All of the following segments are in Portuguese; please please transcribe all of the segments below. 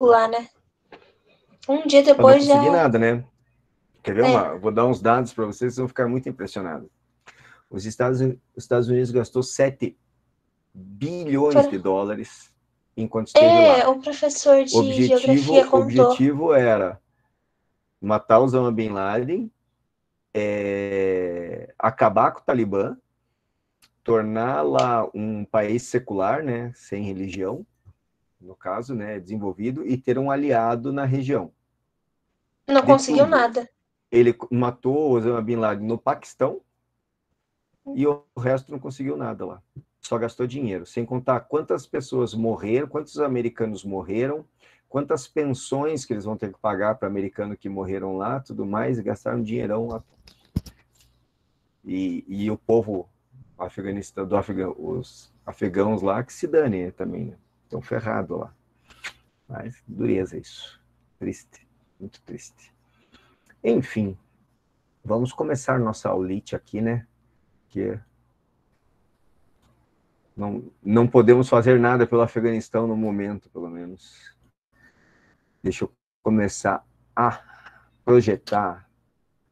lá, né? Um dia Eu não depois já... consegui nada, né? Quer ver É. vou dar uns dados para vocês vão ficar muito impressionados. Os Estados Unidos gastou 7 bilhões de dólares enquanto esteve lá. O professor de geografia contou. Objetivo era matar Osama Bin Laden, acabar com o Talibã, tornar lá um país secular, né, sem religião, no caso, né, desenvolvido, e ter um aliado na região. Não De conseguiu tudo. nada. Ele matou Osama Bin Laden no Paquistão e o resto não conseguiu nada lá. Só gastou dinheiro, sem contar quantas pessoas morreram, quantos americanos morreram, quantas pensões que eles vão ter que pagar para americanos que morreram lá, tudo mais, e gastaram dinheirão lá. E o povo afeganista, os afegãos lá, que se dane também, né? Estão ferrados lá. Mas dureza isso. Triste, muito triste. Enfim, vamos começar nossa aulite aqui, né? Que não podemos fazer nada pelo Afeganistão no momento, pelo menos. Deixa eu começar a projetar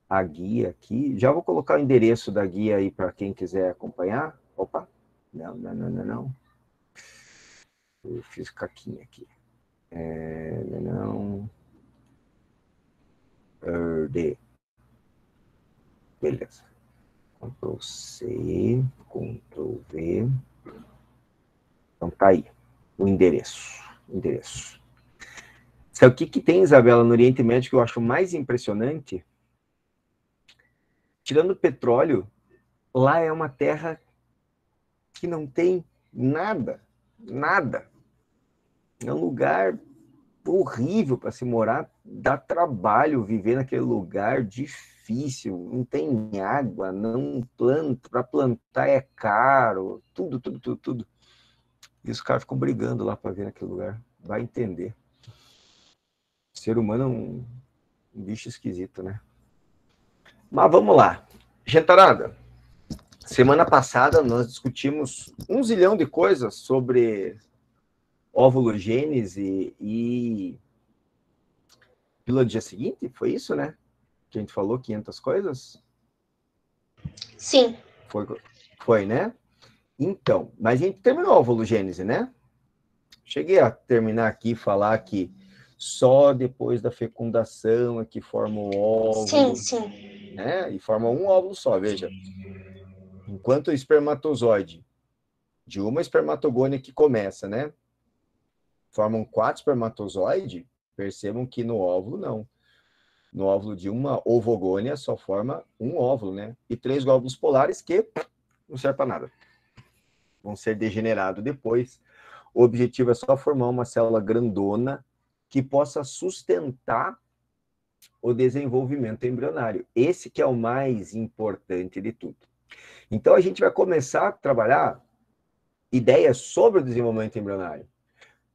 a guia aqui. Já vou colocar o endereço da guia aí para quem quiser acompanhar. Opa, não. Eu fiz caquinha aqui. Não. D. Beleza. Ctrl C, Ctrl V. Então tá aí o endereço. Sabe o que tem, Isabela, no Oriente Médio que eu acho mais impressionante? Tirando o petróleo, lá é uma terra que não tem nada. É um lugar horrível para se morar, dá trabalho viver naquele lugar difícil, não tem água, não planta, para plantar é caro, tudo. E os caras ficam brigando lá para ver naquele lugar. Vai entender. O ser humano é um bicho esquisito, né? Mas vamos lá. Gentarada, semana passada nós discutimos um zilhão de coisas sobre ovulogênese e pílula do dia seguinte, foi isso, né? Que a gente falou 500 coisas? Sim. Foi, né? Então, mas a gente terminou a ovulogênese, né? Cheguei a terminar aqui e falar que só depois da fecundação é que forma o óvulo. Sim. Né? E forma um óvulo só, veja. Enquanto o espermatozoide de uma espermatogônia que começa, né? Formam 4 espermatozoides, percebam que no óvulo não. No óvulo de uma ovogônia só forma um óvulo, né? E 3 glóbulos polares que não serve para nada. Vão ser degenerados depois. O objetivo é só formar uma célula grandona que possa sustentar o desenvolvimento embrionário. Esse que é o mais importante de tudo. Então, a gente vai começar a trabalhar ideias sobre o desenvolvimento embrionário.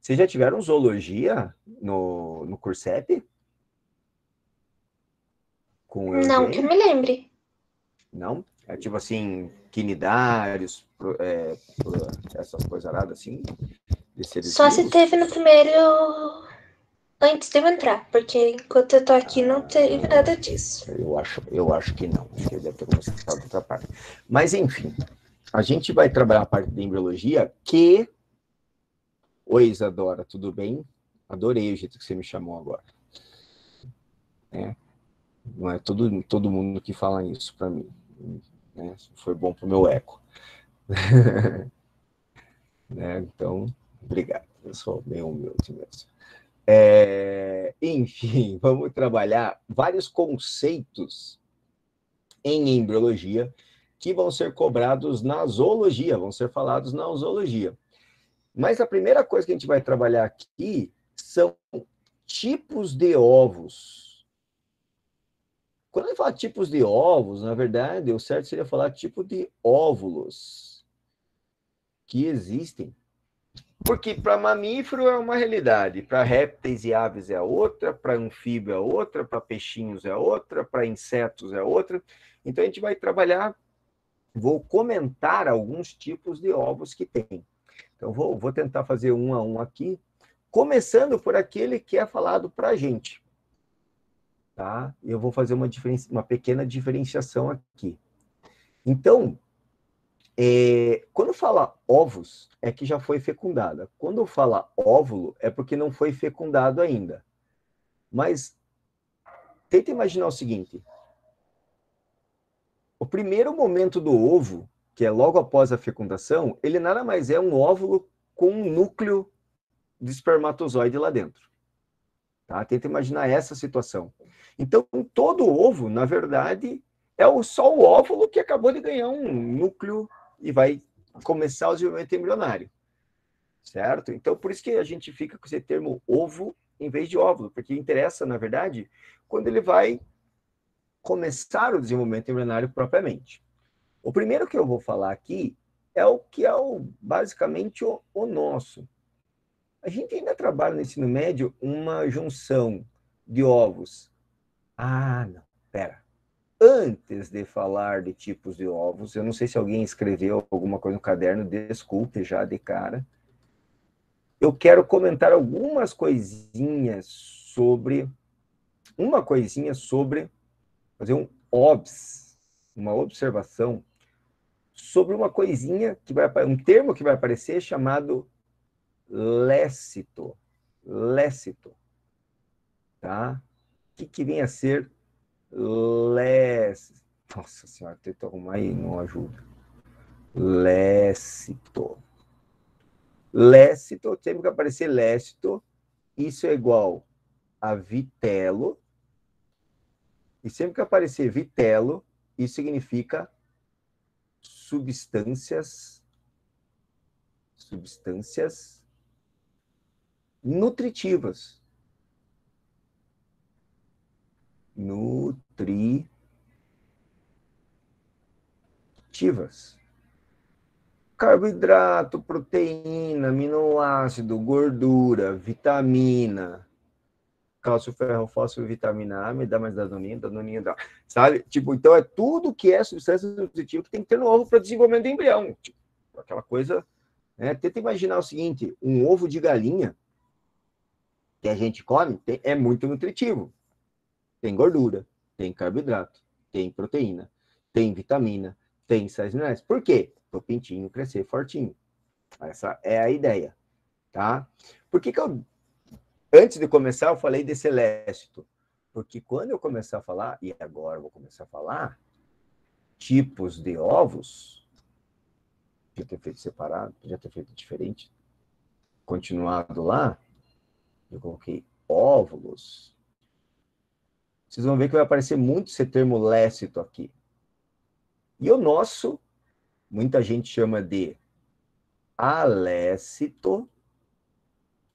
Vocês já tiveram zoologia no Cursep? Com o Não que eu Eugênio? me lembre. Não? É tipo assim, quinidários, essas coisas aradas assim, de seres Só se vivos? teve no primeiro... Antes de eu entrar, porque enquanto eu tô aqui não teve nada disso. Eu acho que não. Acho que ele deve ter começado de outra parte. Mas, enfim, a gente vai trabalhar a parte de embriologia que... Oi, Isadora, tudo bem? Adorei o jeito que você me chamou agora. Não é todo mundo que fala isso para mim. Né? Foi bom para o meu eco. Né? Então, obrigado. Eu sou bem humilde mesmo. Enfim, vamos trabalhar vários conceitos em embriologia que vão ser cobrados na zoologia, vão ser falados na zoologia. Mas a primeira coisa que a gente vai trabalhar aqui são tipos de ovos. Quando eu falo tipos de ovos, na verdade, o certo seria falar tipo de óvulos que existem. Porque para mamífero é uma realidade, para répteis e aves é outra, para anfíbio é outra, para peixinhos é outra, para insetos é outra. Então a gente vai trabalhar, vou comentar alguns tipos de ovos que tem. Então vou tentar fazer um a um aqui, Começando por aquele que é falado para a gente. Tá? Eu vou fazer uma pequena diferenciação aqui. Então, quando fala ovos, é que já foi fecundada. Quando fala óvulo, é porque não foi fecundado ainda. Mas tenta imaginar o seguinte: o primeiro momento do ovo, que é logo após a fecundação, ele nada mais é um óvulo com um núcleo de espermatozoide lá dentro. Tá? Tenta imaginar essa situação. Então, todo ovo, na verdade, é só o óvulo que acabou de ganhar um núcleo e vai começar o desenvolvimento embrionário. Certo? Então, por isso que a gente fica com esse termo ovo em vez de óvulo, porque interessa, na verdade, quando ele vai começar o desenvolvimento embrionário propriamente. O primeiro que eu vou falar aqui é o que é basicamente o nosso. A gente ainda trabalha no ensino médio uma junção de ovos. Ah, não, pera. Antes de falar de tipos de ovos, eu não sei se alguém escreveu alguma coisa no caderno, desculpe já de cara. Eu quero comentar algumas coisinhas sobre. Uma coisinha sobre. Fazer uma observação sobre uma coisinha que um termo que vai aparecer chamado lécito. Lécito. Tá? O que vem a ser lécito? Nossa senhora, tento arrumar aí, não ajuda. Lécito. Lécito, sempre que aparecer lécito, isso é igual a vitelo. E sempre que aparecer vitelo, isso significa substâncias nutritivas. Nutritivas. Carboidrato, proteína, aminoácido, gordura, vitamina, cálcio, ferro, fósforo, vitamina A, me dá mais danoninha dá. Sabe? Tipo, então é tudo que é substância nutritiva que tem que ter no ovo para desenvolvimento do embrião. Tipo, aquela coisa, né? Tenta imaginar o seguinte, um ovo de galinha que a gente come é muito nutritivo. Tem gordura, tem carboidrato, tem proteína, tem vitamina, tem sais minerais. Por quê? Para o pintinho crescer fortinho. Essa é a ideia, tá? Por que eu, antes de começar, eu falei desse lécito? Porque quando eu começar a falar, e agora eu vou começar a falar, tipos de ovos, podia ter feito separado, podia ter feito diferente, continuado lá, eu coloquei óvulos. Vocês vão ver que vai aparecer muito esse termo lécito aqui. E o nosso, muita gente chama de alécito.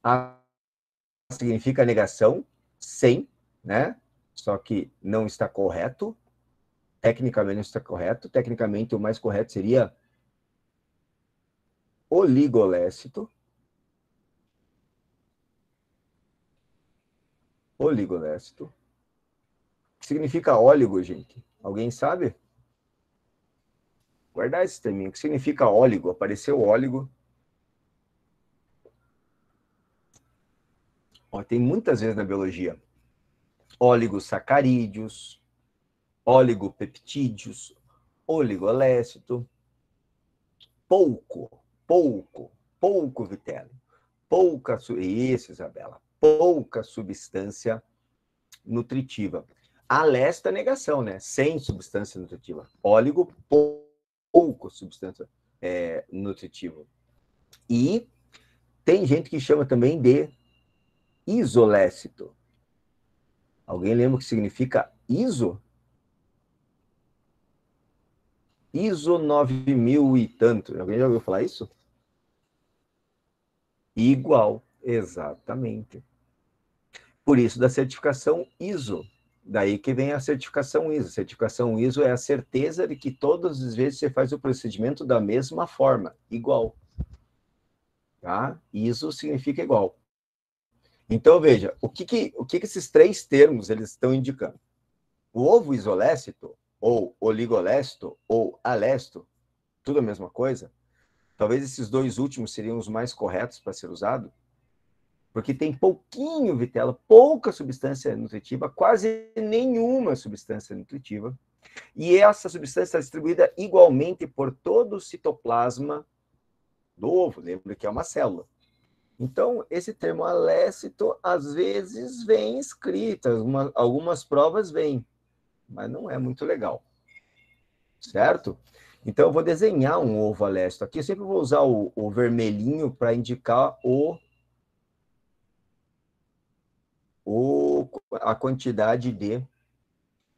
A significa negação, sem, né? Só que não está correto. Tecnicamente não está correto. Tecnicamente o mais correto seria oligolécito. Oligolécito. O que significa óligo, gente? Alguém sabe? Guardar esse terminho. O que significa óligo? Apareceu óligo. Ó, tem muitas vezes na biologia. Oligosacarídeos, oligopeptídeos, oligolécito. Pouco vitelo. Isso, Isabela. Pouca substância nutritiva. Alesta negação, né? Sem substância nutritiva. Óligo, pouco substância nutritiva. E tem gente que chama também de isolécito. Alguém lembra o que significa iso? ISO 9000 e tanto. Alguém já ouviu falar isso? Igual, exatamente. Por isso da certificação ISO. Daí que vem a certificação ISO. A certificação ISO é a certeza de que todas as vezes você faz o procedimento da mesma forma, igual. Tá? ISO significa igual. Então, veja, o que esses três termos eles estão indicando? O ovo isolécito, ou oligolécito, ou alécito, tudo a mesma coisa. Talvez esses dois últimos seriam os mais corretos para ser usado, porque tem pouquinho vitelo, pouca substância nutritiva, quase nenhuma substância nutritiva, e essa substância é distribuída igualmente por todo o citoplasma do ovo, lembra que é uma célula. Então, esse termo alécito, às vezes, vem escrito, algumas provas vêm, mas não é muito legal, certo? Então, eu vou desenhar um ovo alécito aqui, eu sempre vou usar o vermelhinho para indicar a quantidade de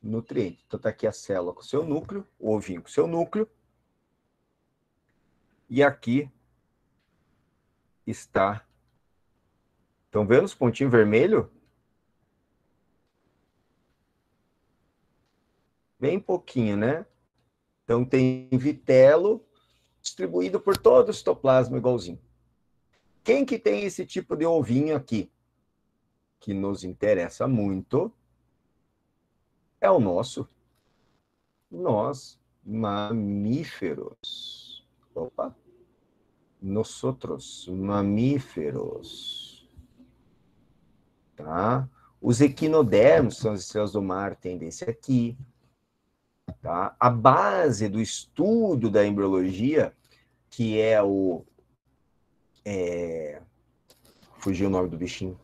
nutrientes. Então, está aqui a célula com o seu núcleo, o ovinho com o seu núcleo, e aqui está. Estão vendo os pontinhos vermelhos? Bem pouquinho, né? Então, tem vitelo distribuído por todo o citoplasma igualzinho. Quem que tem esse tipo de ovinho aqui? Que nos interessa muito é o nós, mamíferos. Opa! Nosotros, mamíferos. Tá? Os equinodermos, são as estrelas do mar, tem desse aqui. Tá? A base do estudo da embriologia, que é o... fugiu o nome do bichinho.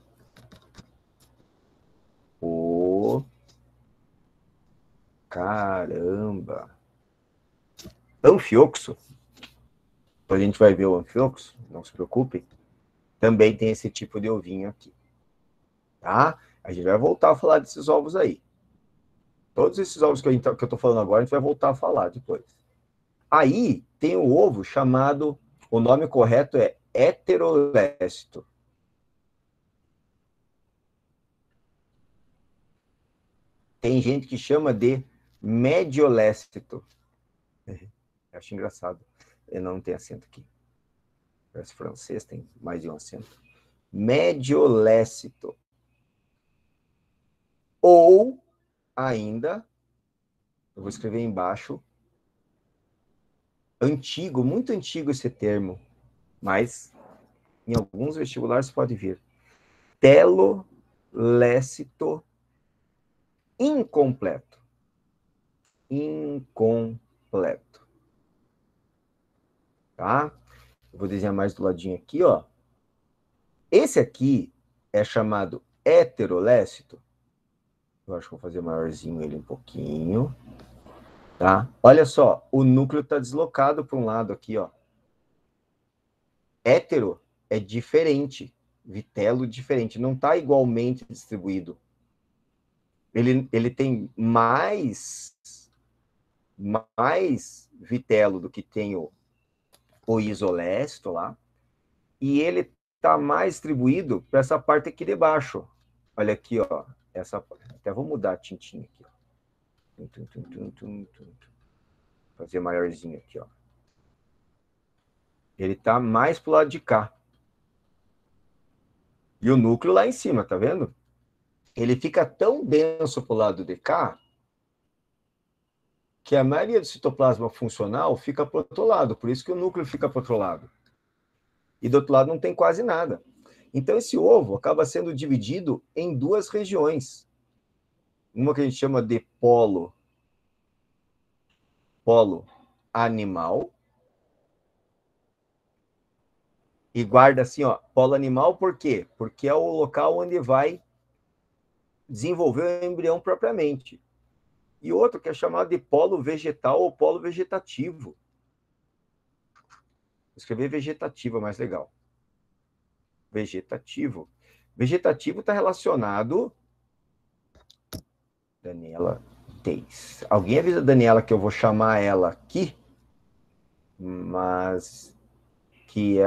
Caramba! Anfioxo. A gente vai ver o anfioxo, não se preocupem. Também tem esse tipo de ovinho aqui. Tá? A gente vai voltar a falar desses ovos aí. Todos esses ovos que eu estou falando agora, a gente vai voltar a falar depois. Aí tem o ovo chamado, o nome correto é heterolécito. Tem gente que chama de mediolécito. Acho engraçado. Ele não tem acento aqui. Parece francês, tem mais de um acento. Mediolécito. Ou ainda, eu vou escrever embaixo, antigo, muito antigo esse termo, mas em alguns vestibulares pode vir. Telolécito incompleto. Incompleto. Tá? Eu vou desenhar mais do ladinho aqui, ó. Esse aqui é chamado heterolécito. Eu acho que vou fazer maiorzinho ele um pouquinho. Tá? Olha só, o núcleo está deslocado para um lado aqui, ó. Hétero é diferente, vitelo diferente, não está igualmente distribuído. Ele tem mais vitelo do que tem o isolécito lá, e ele está mais distribuído para essa parte aqui de baixo. Olha aqui, ó. Até vou mudar a tintinha aqui, ó. Fazer maiorzinho aqui, ó. Ele está mais pro lado de cá. E o núcleo lá em cima, tá vendo? Ele fica tão denso pro lado de cá que a maioria do citoplasma funcional fica pro outro lado. Por isso que o núcleo fica pro outro lado. E do outro lado não tem quase nada. Então esse ovo acaba sendo dividido em duas regiões. Uma que a gente chama de polo animal. E guarda assim, ó, polo animal por quê? Porque é o local onde vai desenvolver o embrião propriamente. E outro que é chamado de polo vegetal ou polo vegetativo. Vou escrever vegetativo, é mais legal. Vegetativo. Vegetativo está relacionado... Daniela Teis. Alguém avisa a Daniela que eu vou chamar ela aqui, mas que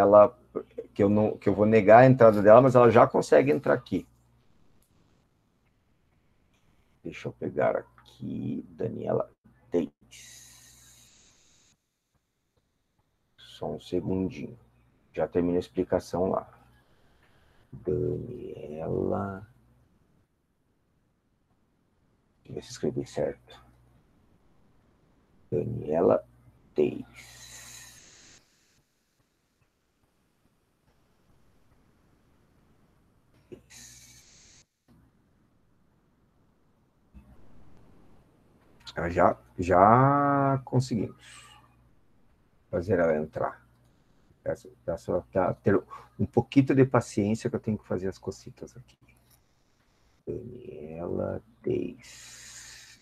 eu vou negar a entrada dela, mas ela já consegue entrar aqui. Deixa eu pegar aqui, Daniela Teis. Só um segundinho. Já termina a explicação lá. Daniela... Deixa eu ver se escrevi certo. Daniela Teis. Já conseguimos fazer ela entrar. É só ter um pouquinho de paciência que eu tenho que fazer as cositas aqui. Daniela Deis.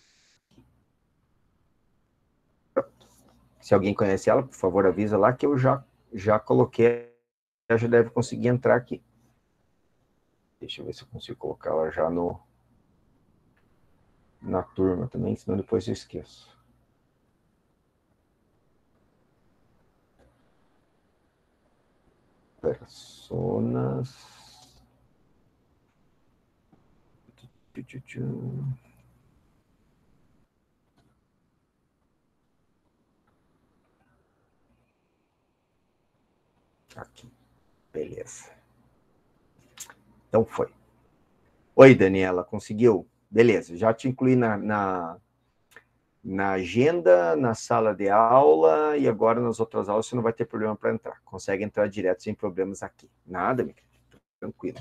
Se alguém conhece ela, por favor, avisa lá que eu já coloquei. Ela já deve conseguir entrar aqui. Deixa eu ver se eu consigo colocar ela já na turma também, senão depois eu esqueço. Personas. Aqui, beleza. Então foi. Oi, Daniela, conseguiu? Beleza, já te incluí na agenda, na sala de aula, e agora nas outras aulas você não vai ter problema para entrar. Consegue entrar direto sem problemas aqui. Nada, minha querida. Tranquilo.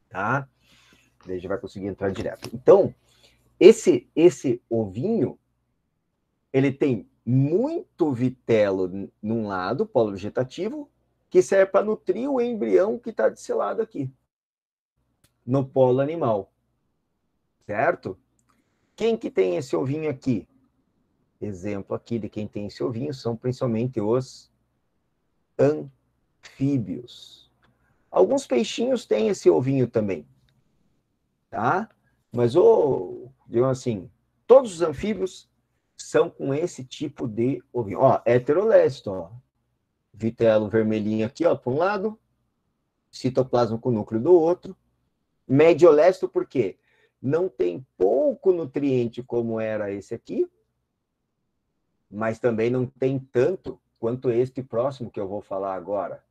Tá? Daí já vai conseguir entrar direto. Então, esse ovinho, ele tem muito vitelo num lado, polo vegetativo, que serve para nutrir o embrião que está desse lado aqui, no polo animal. Certo? Quem que tem esse ovinho aqui? Exemplo aqui de quem tem esse ovinho são principalmente os anfíbios. Alguns peixinhos têm esse ovinho também, tá? Mas, digamos assim, todos os anfíbios são com esse tipo de ovinho. Ó, heterolécito, ó. Vitelo vermelhinho aqui, ó, por um lado, citoplasma com núcleo do outro. Mediolécito, por quê? Não tem pouco nutriente como era esse aqui, mas também não tem tanto quanto este próximo que eu vou falar agora,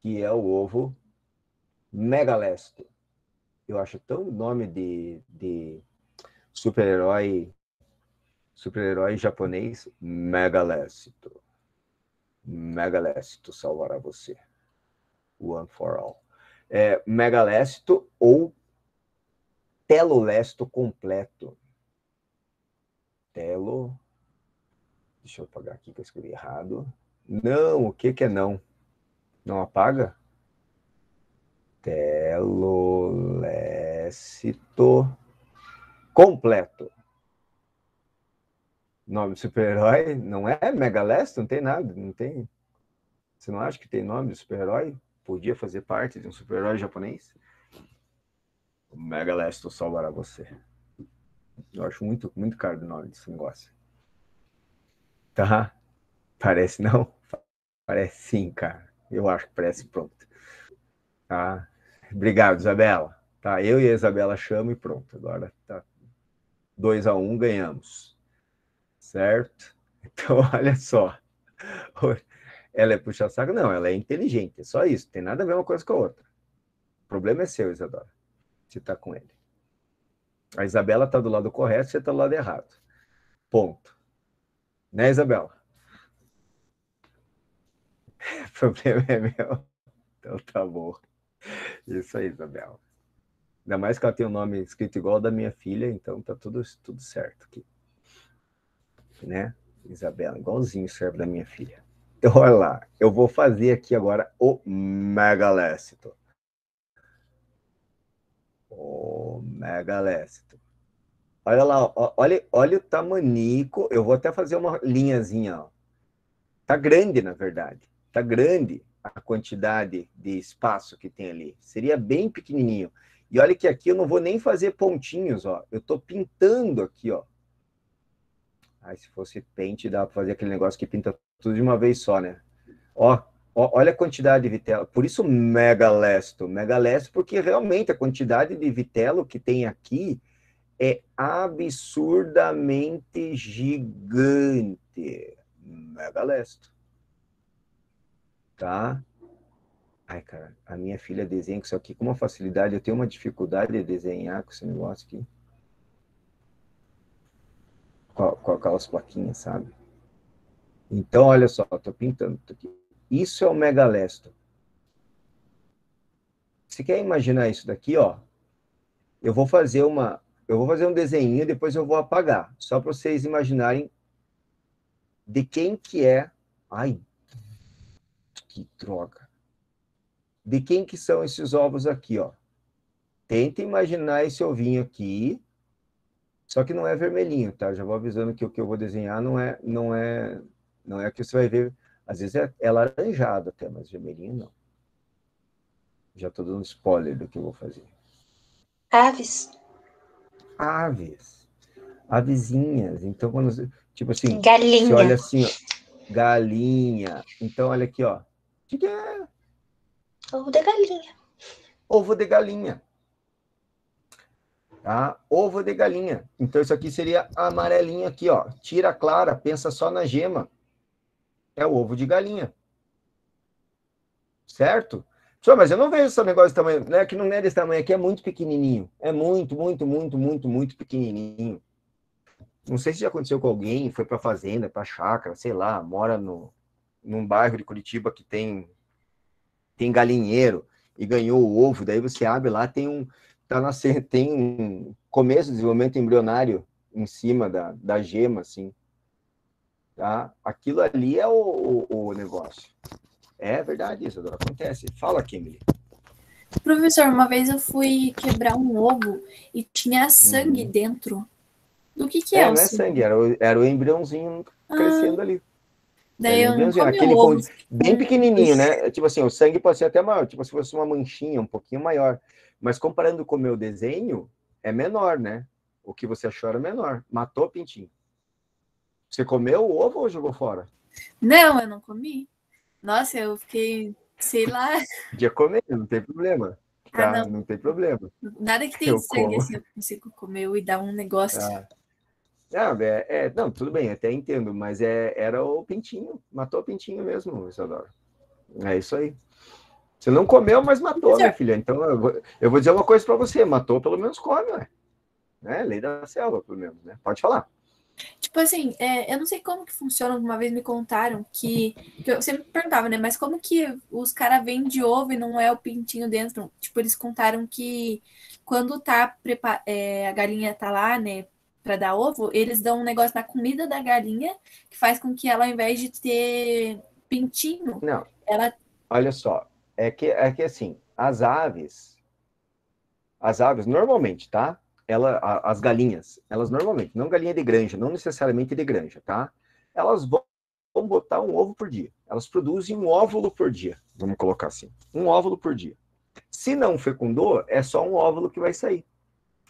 que é o ovo megalécito. Eu acho tão nome de super-herói japonês, megalécito. Megalécito salvará você. One for all. Megalécito ou telolécito completo. Deixa eu apagar aqui que eu escrevi errado. Não, o que é não? Não apaga? Telolécito completo. Nome de super-herói não é Megalécito? Não tem nada, não tem. Você não acha que tem nome de super-herói? Podia fazer parte de um super-herói japonês? O Megalécito salvará você. Eu acho muito, muito caro o nome desse negócio. Tá? Parece não? Parece sim, cara. Eu acho que parece pronto. Tá? Obrigado, Isabela. Tá, eu e a Isabela chamo e pronto. Agora tá 2-1, ganhamos. Certo? Então, olha só. Ela é puxa-saco? Não, ela é inteligente. É só isso. Tem nada a ver uma coisa com a outra. O problema é seu, Isadora. Você tá com ele. A Isabela tá do lado correto, você tá do lado errado. Ponto. Né, Isabela? O problema é meu. Então tá bom. Isso aí, Isabela. Ainda mais que ela tem o nome escrito igual ao da minha filha, então tá tudo certo aqui. Né? Isabela, igualzinho serve da minha filha. Então, olha lá, eu vou fazer aqui agora o megalécito. O megalécito. Olha lá, olha o tamanico. Eu vou até fazer uma linhazinha. Ó. Tá grande, na verdade. Tá grande a quantidade de espaço que tem ali. Seria bem pequenininho. E olha que aqui eu não vou nem fazer pontinhos, ó. Eu tô pintando aqui, ó. Aí se fosse pente, dá para fazer aquele negócio que pinta tudo de uma vez só, né? Ó, olha a quantidade de vitelo. Por isso megalécito. Megalécito porque realmente a quantidade de vitelo que tem aqui é absurdamente gigante. Megalécito. Tá? Ai, cara, a minha filha desenha com isso aqui com uma facilidade. Eu tenho uma dificuldade de desenhar com esse negócio aqui. Com aquelas plaquinhas, sabe? Então, olha só, estou pintando aqui. Isso é o megalécito. Você quer imaginar isso daqui, ó? Eu vou fazer uma eu vou fazer um desenho, depois eu vou apagar, só para vocês imaginarem de quem que é. Ai, que droga. De quem que são esses ovos aqui, ó. Tenta imaginar esse ovinho aqui, só que não é vermelhinho, tá? Já vou avisando que o que eu vou desenhar não é que você vai ver. Às vezes é laranjado até, mas vermelhinho não. Já estou dando spoiler do que eu vou fazer. Aves. Aves. Avezinhas. Então, quando, tipo assim, você Galinha. olha assim, ó, galinha. Então, olha aqui, ó. O que é? Ovo de galinha. Ovo de galinha. Tá? Ovo de galinha. Então, isso aqui seria amarelinho aqui, ó. Tira a clara, pensa só na gema. É o ovo de galinha. Certo? Só, mas eu não vejo esse negócio desse tamanho, né? Que não é desse tamanho aqui, é muito pequenininho. É muito, muito, muito, muito, muito pequenininho. Não sei se já aconteceu com alguém, foi para fazenda, para chácara, sei lá, mora num bairro de Curitiba que tem galinheiro e ganhou o ovo, daí você abre lá, tem um começo de desenvolvimento embrionário em cima da gema, assim. Tá? Aquilo ali é o negócio. É verdade isso, acontece. Fala, Kimberly. Professor, uma vez eu fui quebrar um ovo e tinha sangue dentro. Do que é o Não é sangue? sangue, era o embriãozinho crescendo ali. Daí eu não comi Aquele o ovo. bem pequenininho, né? Tipo assim, o sangue pode ser até maior, tipo se fosse uma manchinha, um pouquinho maior. Mas comparando com o meu desenho, é menor, né? O que você achou era menor. Matou o pintinho. Você comeu o ovo ou jogou fora? Não, eu não comi. Nossa, eu fiquei, sei lá. Podia comer, não tem problema. Tá? Não tem problema. Nada que tem Eu sangue como. assim, eu consigo comer e dar um negócio. Tá. Não, tudo bem, até entendo, mas era o pintinho. Matou o pintinho mesmo, Isadora. É isso aí. Você não comeu, mas matou, minha filha. Então, eu vou dizer uma coisa para você. Matou, pelo menos come, ué. Né? Lei da selva, pelo menos, né? Pode falar. Tipo assim, eu não sei como que funciona. Uma vez me contaram que eu sempre perguntava, né? Mas como que os caras vendem ovo e não é o pintinho dentro? Tipo, eles contaram que quando a galinha tá lá, né? Pra dar ovo, eles dão um negócio na comida da galinha que faz com que ela, ao invés de ter pintinho, Não, ela. olha só. É que assim, as aves, normalmente, tá? As galinhas, elas normalmente, não galinha de granja, não necessariamente de granja, tá? Elas vão botar um ovo por dia. Elas produzem um óvulo por dia, vamos colocar assim. Um óvulo por dia. Se não fecundou, é só um óvulo que vai sair.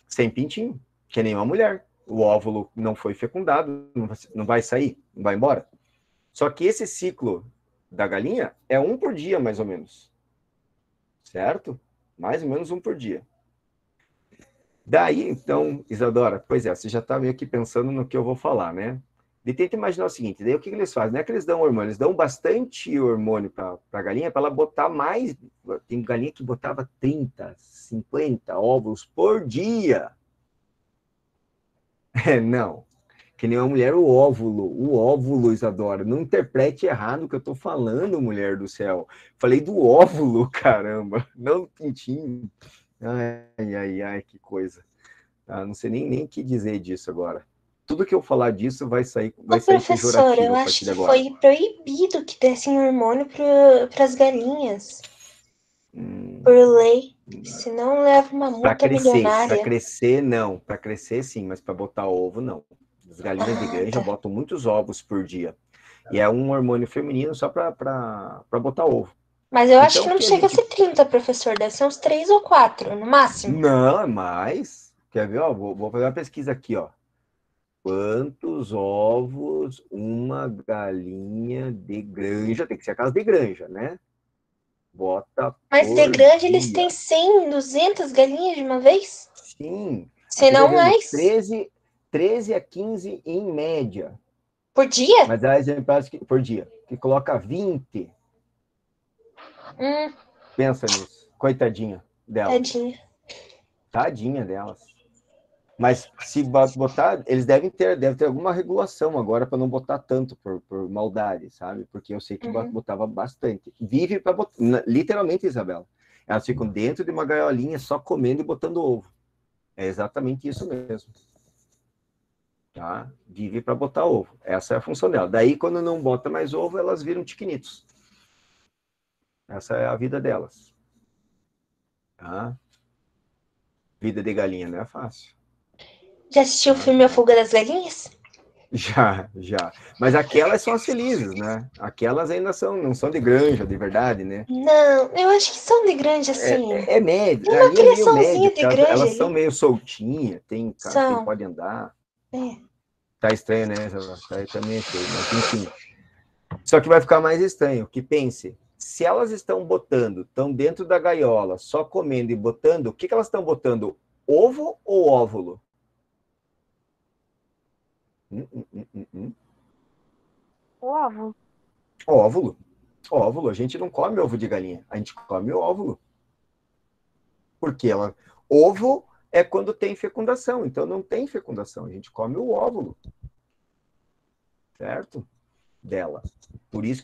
Sem pintinho, que nem uma mulher. O óvulo não foi fecundado, não vai sair, não vai embora. Só que esse ciclo da galinha é um por dia, mais ou menos. Certo? Mais ou menos um por dia. Daí, então, Isadora, pois é, você já está meio que pensando no que eu vou falar, né? E tenta imaginar o seguinte, daí o que eles fazem? Não é que eles dão hormônio, eles dão bastante hormônio para a galinha, para ela botar mais. Tem galinha que botava 30, 50 óvulos por dia. Não. Que nem uma mulher, o óvulo, Isadora. Não interprete errado o que eu tô falando, mulher do céu. Falei do óvulo, caramba, não do pintinho. Ai, ai, ai, que coisa. Não sei nem o que dizer disso agora. Tudo que eu falar disso vai sair Professor, eu pejorativo a acho partir de que agora. foi proibido que dessem hormônio para as galinhas. Por lei. Senão leva uma multa milionária. Para crescer, não. Para crescer, sim, mas para botar ovo, não. As galinhas de granja botam muitos ovos por dia. E é um hormônio feminino só para botar ovo. Mas eu acho que não chega a ser 30, professor. Deve ser uns 3 ou 4, no máximo. Não, é mais. Quer ver? Ó, vou fazer uma pesquisa aqui, ó. Quantos ovos uma galinha de granja, tem que ser a casa de granja, né? Bota Mas por de granja dia. eles têm 100, 200 galinhas de uma vez? Sim. Se não mais. 13 a 15 em média. Por dia? Mas há exemplares por dia, que coloca 20. Pensa nisso. Coitadinha delas. Tadinha delas. Mas se botar, eles devem ter alguma regulação agora para não botar tanto por maldade, sabe? Porque eu sei que botava bastante. Vive para botar, literalmente, Isabela. Elas ficam dentro de uma gaiolinha só comendo e botando ovo. É exatamente isso mesmo. Tá? Vive para botar ovo. Essa é a função dela. Daí, quando não bota mais ovo, elas viram tiquinitos. Essa é a vida delas. Tá? Vida de galinha não é fácil. Já assistiu o filme A Fuga das Galinhas? Já. Mas aquelas são as felizes, né? Aquelas ainda não são de granja, de verdade, né? Não, eu acho que são de granja, sim. É médio. Tem uma Ali é meio criaçãozinha médio. de granja Elas ali. são meio soltinhas. Tem quem São. pode andar. É. Tá estranho, né? Tá meio feio. Mas, enfim. Só que vai ficar mais estranho. Que pense, se elas estão dentro da gaiola, só comendo e botando, o que elas estão botando? Ovo ou óvulo? Ovo. Óvulo. Óvulo. A gente não come ovo de galinha. A gente come o óvulo. Porque ovo é quando tem fecundação. Então não tem fecundação. A gente come o óvulo. Certo? Dela. Por isso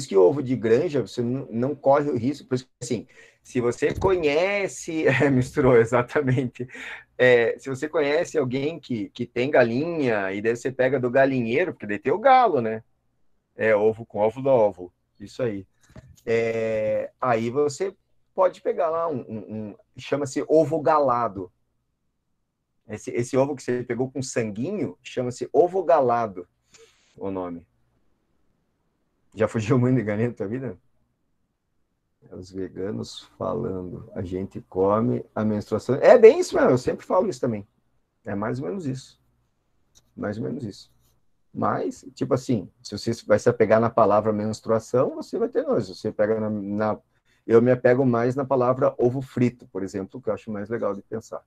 que ovo de granja, você não corre o risco. Por isso que, assim, se você conhece... misturou, exatamente. Se você conhece alguém que tem galinha, e daí você pega do galinheiro, porque daí tem o galo, né? Ovo com ovo do ovo. Isso aí. Aí você pode pegar lá chama-se ovo galado. Esse ovo que você pegou com sanguinho, chama-se ovo galado, o nome. Já fugiu muito de galinha na tua vida? Os veganos falando, a gente come a menstruação. É bem isso mesmo, eu sempre falo isso também. É mais ou menos isso. Mais ou menos isso. Mas, tipo assim, se você vai se apegar na palavra menstruação, você vai ter nojo. Você pega eu me apego mais na palavra ovo frito, por exemplo, que eu acho mais legal de pensar.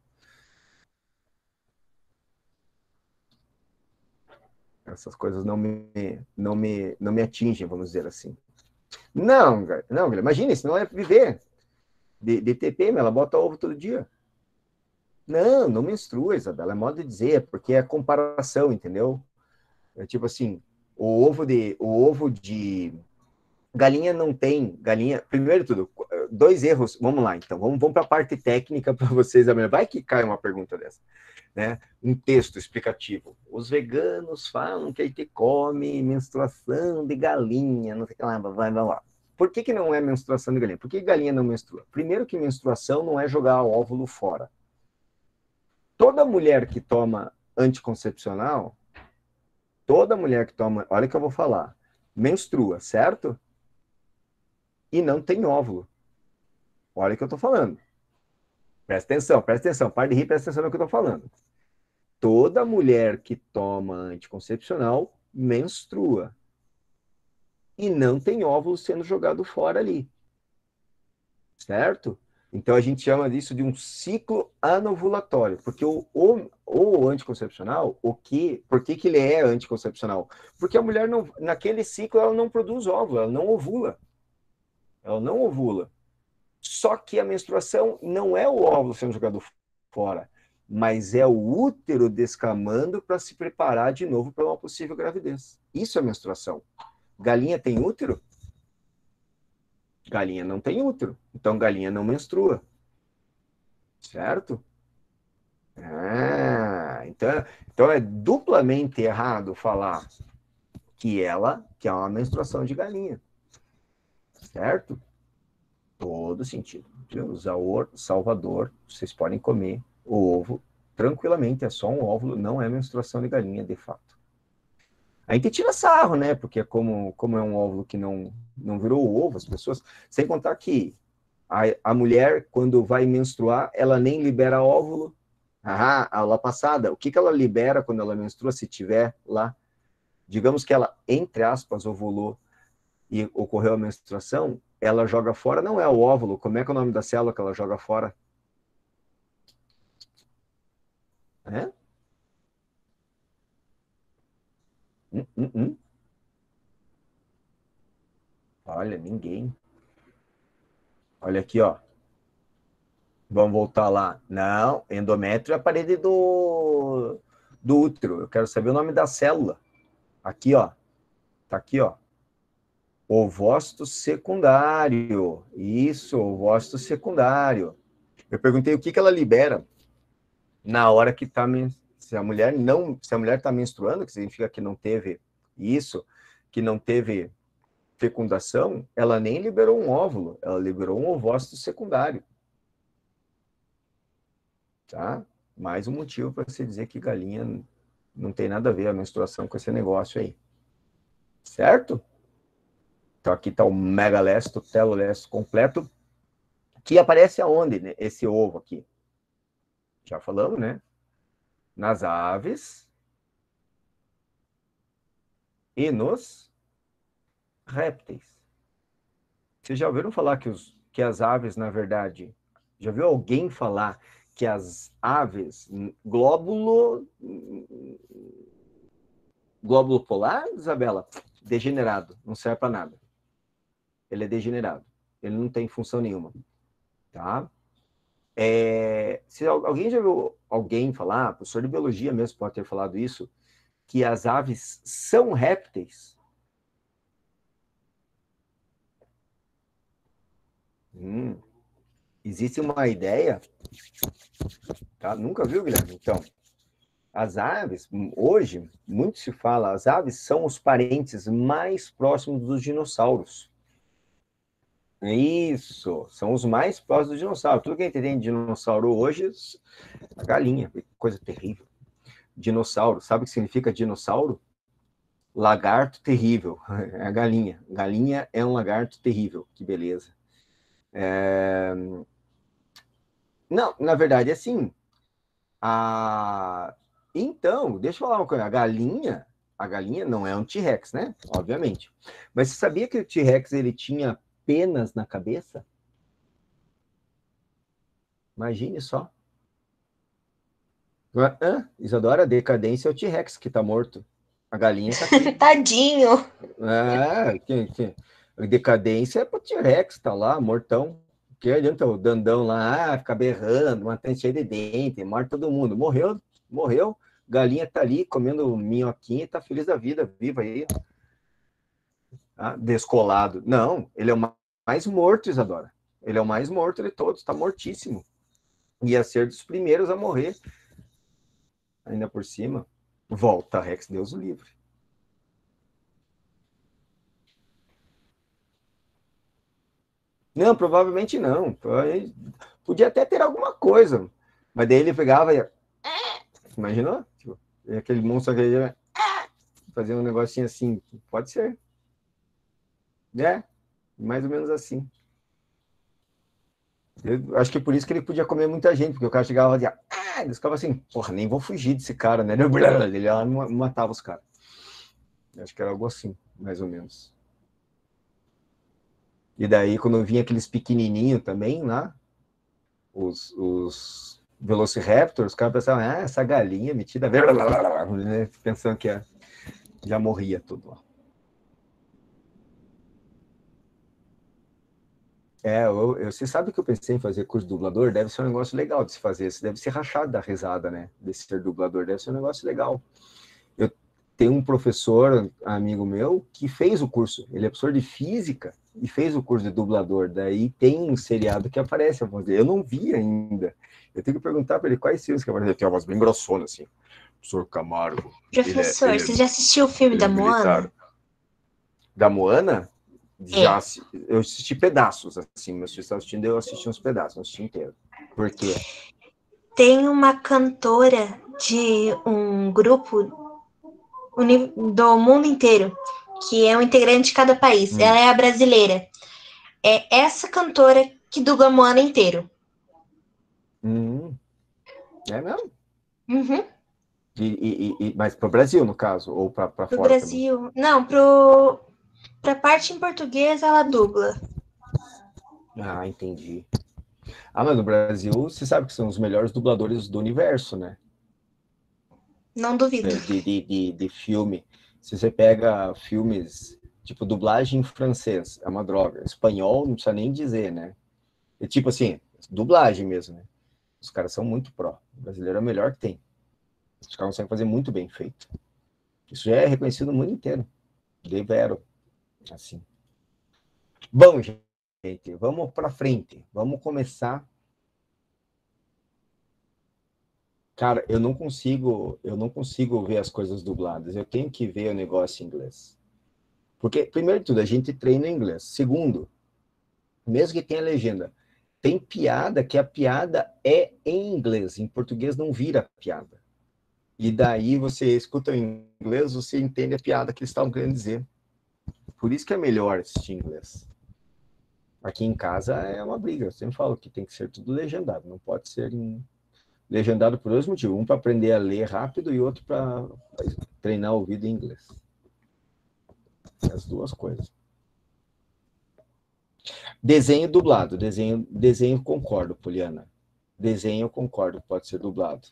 Essas coisas não me atingem, vamos dizer assim. Não, imagina, isso não é viver. De TPM, ela bota ovo todo dia. Não menstrua, Isabela, é modo de dizer, porque é comparação, entendeu? É tipo assim, o ovo de galinha não tem, primeiro de tudo, 2 erros, vamos lá então, vamos para a parte técnica para vocês, vai que cai uma pergunta dessa, né? Um texto explicativo. Os veganos falam que a gente come menstruação de galinha, não sei o que lá, vai lá. Por que não é menstruação de galinha? Por que galinha não menstrua? Primeiro que menstruação não é jogar o óvulo fora. Toda mulher que toma anticoncepcional, olha o que eu vou falar, menstrua, certo? E não tem óvulo. Olha o que eu estou falando. Presta atenção, para de rir, presta atenção no que eu estou falando. Toda mulher que toma anticoncepcional menstrua. E não tem óvulo sendo jogado fora ali. Certo? Então a gente chama disso de um ciclo anovulatório, porque o anticoncepcional, por que ele é anticoncepcional? Porque a mulher naquele ciclo ela não produz óvulo, ela não ovula. Ela não ovula. Só que a menstruação não é o óvulo sendo jogado fora, mas é o útero descamando para se preparar de novo para uma possível gravidez. Isso é menstruação. Galinha tem útero? Galinha não tem útero, então galinha não menstrua. Certo? Então é duplamente errado falar que é uma menstruação de galinha. Certo? Todo sentido. Salvador, vocês podem comer o ovo tranquilamente, é só um óvulo, não é menstruação de galinha, de fato. A gente tira sarro, né? Porque como é um óvulo que não virou ovo, as pessoas... Sem contar que a mulher, quando vai menstruar, ela nem libera óvulo. Aula passada. O que ela libera quando ela menstrua, se tiver lá? Digamos que ela, entre aspas, ovulou e ocorreu a menstruação, ela joga fora, não é o óvulo. Como é que é o nome da célula que ela joga fora? Olha, ninguém. Olha aqui, ó. Vamos voltar lá. Não, endométrio é a parede do útero. Eu quero saber o nome da célula. Aqui, ó. Tá aqui, ó. Ovócito secundário. Isso, ovócito secundário. Eu perguntei o que ela libera. na hora que está se a mulher está menstruando, que significa que não teve isso, que não teve fecundação, ela nem liberou um óvulo, ela liberou um ovócito secundário. Tá? Mais um motivo para você dizer que galinha não tem nada a ver a menstruação com esse negócio aí. Certo? Então aqui está o megalesto, telolesto completo, que aparece aonde, né? Esse ovo aqui? Já falamos, né? Nas aves e nos répteis. Vocês já ouviram falar que as aves, na verdade, já viu alguém falar que as aves, glóbulo polar, Isabela, degenerado, não serve para nada. Ele é degenerado, ele não tem função nenhuma, tá? Se alguém já viu alguém falar, professor de biologia mesmo pode ter falado isso, que as aves são répteis? Existe uma ideia, tá? Nunca viu, Guilherme? Então, as aves, hoje, muito se fala, as aves são os parentes mais próximos dos dinossauros. Isso, são os mais próximos dos dinossauros. Tudo que a gente tem de dinossauro hoje, a galinha, coisa terrível. Dinossauro, sabe o que significa dinossauro? Lagarto terrível, é a galinha. Galinha é um lagarto terrível, que beleza. Não, na verdade, é assim. Então, deixa eu falar uma coisa. A galinha não é um T-Rex, né? Obviamente. Mas você sabia que o T-Rex ele tinha penas na cabeça? Imagine só. Isadora, decadência é o T-Rex que tá morto. A galinha tá aqui. Tadinho. Decadência é pro T-Rex, tá lá, mortão. Que adianta o Dandão lá, ficar berrando, uma cheia de dente, morre todo mundo. Morreu. Galinha tá ali comendo minhoquinha e tá feliz da vida, viva aí. Descolado. Não, ele é o mais morto, Isadora. Ele é o mais morto de todos, tá mortíssimo. Ia ser dos primeiros a morrer. Ainda por cima, volta Rex, Deus o livre. Não, provavelmente não. Podia até ter alguma coisa. Mas daí ele pegava e... Imaginou? Tipo, aquele monstro que fazia um negocinho assim. Pode ser. Mais ou menos assim. Eu acho que é por isso que ele podia comer muita gente, porque o cara chegava e eles ficavam assim, porra, nem vou fugir desse cara, né? Ele lá matava os caras. Acho que era algo assim, mais ou menos. E daí, quando vinha aqueles pequenininhos também lá, os Velociraptors, os caras pensavam, essa galinha metida, pensando que já morria tudo lá. Você sabe que eu pensei em fazer curso de dublador? Deve ser um negócio legal de se fazer. Você deve ser rachado da risada, né? De ser dublador, deve ser um negócio legal. Eu tenho um professor, amigo meu, que fez o curso. Ele é professor de física e fez o curso de dublador. Daí tem um seriado que aparece a voz dele. Eu não vi ainda. Eu tenho que perguntar para ele quais filmes que aparecem. Ele tem uma voz bem grossona, assim. Professor Camargo. Professor, você já assistiu o filme da Moana? Da Moana? Já, eu assisti pedaços, assim, meus filhos estavam assistindo, eu assisti uns pedaços, não assisti inteiro. Por quê? Tem uma cantora de um grupo do mundo inteiro, que é um integrante de cada país. Ela é a brasileira. É essa cantora que dubla Moana inteiro. É mesmo? Uhum. Mas pro Brasil, no caso, ou para fora? Pro Brasil. Também? Não, pra parte em português ela dubla. Entendi. Mas no Brasil, você sabe que são os melhores dubladores do universo, né? Não duvido. De filme. Se você pega filmes, tipo, dublagem em francês, é uma droga. Espanhol, não precisa nem dizer, né? É tipo assim, dublagem mesmo, né? Os caras são muito pró. O brasileiro é o melhor que tem. Os caras conseguem fazer muito bem feito. Isso já é reconhecido no mundo inteiro. De vero. Assim. Bom, gente, vamos para frente. Vamos começar Cara, eu não consigo ver as coisas dubladas. Eu tenho que ver o negócio em inglês. Porque, primeiro de tudo, a gente treina em inglês. Segundo, mesmo que tenha legenda, tem piada que a piada é em inglês. Em português não vira piada. E daí você escuta em inglês, você entende a piada que eles estavam querendo dizer. Por isso que é melhor assistir em inglês. Aqui em casa é uma briga. Eu sempre falo que tem que ser tudo legendado. Não pode ser legendado por dois motivos. Um para aprender a ler rápido e outro para treinar o ouvido em inglês. As duas coisas. Desenho dublado. Desenho concordo, Poliana. Desenho concordo, pode ser dublado.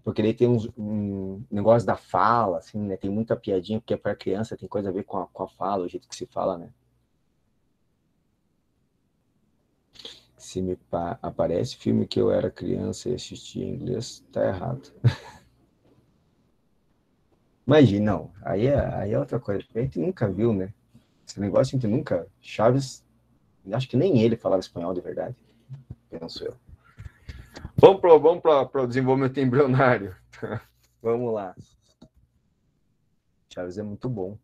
Porque ele tem um negócio da fala, assim, né? Tem muita piadinha, porque é para criança, tem coisa a ver com a fala, o jeito que se fala, né? Se me aparece filme que eu era criança e assistia em inglês, tá errado. Imagina, não. Aí é outra coisa. A gente nunca viu, né? Esse negócio a gente nunca... Chaves, acho que nem ele falava espanhol de verdade. Penso eu. Vamos para o desenvolvimento embrionário. Vamos lá. Chaves é muito bom.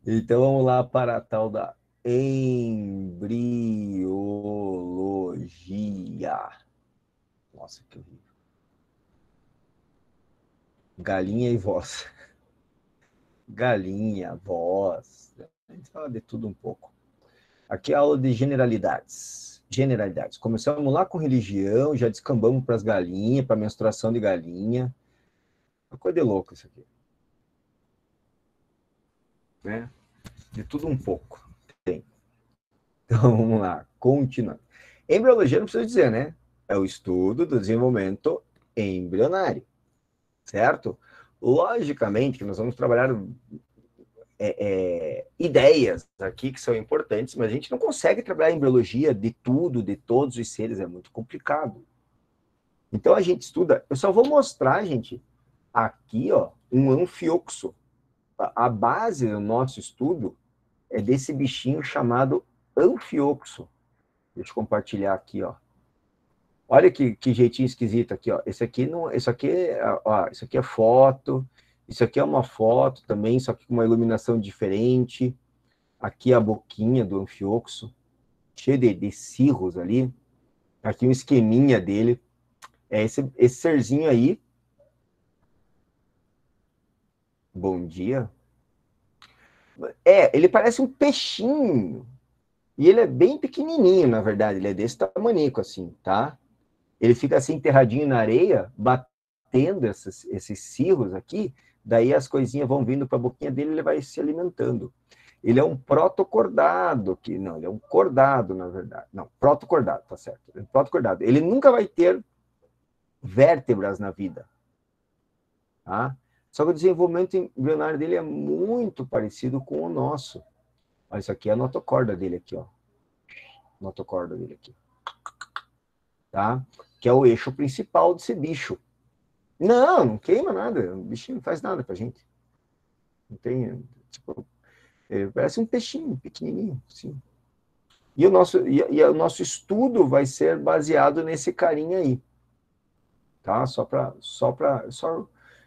Então vamos lá para a tal da embriologia. Nossa, que horrível. Galinha e voz. Galinha, voz. A gente fala de tudo um pouco. Aqui é a aula de generalidades. Generalidades. Começamos lá com religião, já descambamos para as galinhas, para a menstruação de galinha. Uma coisa de louco isso aqui. Né? De tudo um pouco. Tem. Então vamos lá, continuando. Embriologia não precisa dizer, né? É o estudo do desenvolvimento embrionário. Certo? Logicamente que nós vamos trabalhar ideias aqui que são importantes, mas a gente não consegue trabalhar em embriologia de tudo, de todos os seres, é muito complicado. Então a gente estuda, eu só vou mostrar, gente, aqui, ó, um anfioxo. A base do nosso estudo é desse bichinho chamado anfioxo. Deixa eu compartilhar aqui, ó. Olha que jeitinho esquisito aqui, ó. Isso aqui é foto. Isso aqui é uma foto também, só que com uma iluminação diferente. Aqui a boquinha do anfioxo, cheio de cirros ali. Aqui um esqueminha dele. É esse serzinho aí. Bom dia. Ele parece um peixinho. E ele é bem pequenininho, na verdade. Ele é desse tamanico, assim, tá? Ele fica assim, enterradinho na areia, batendo esses cirros aqui. Daí as coisinhas vão vindo para a boquinha dele e ele vai se alimentando. Ele é um protocordado, ele é um cordado, na verdade. Não, protocordado, tá certo. É um protocordado. Ele nunca vai ter vértebras na vida. Tá? Só que o desenvolvimento embrionário dele é muito parecido com o nosso. Olha, isso aqui é a notocorda dele aqui, ó. Notocorda dele aqui. Tá? Que é o eixo principal desse bicho. Não queima nada. O bichinho não faz nada pra gente. Não tem, tipo, parece um peixinho pequenininho, assim. E o nosso estudo vai ser baseado nesse carinha aí. Tá?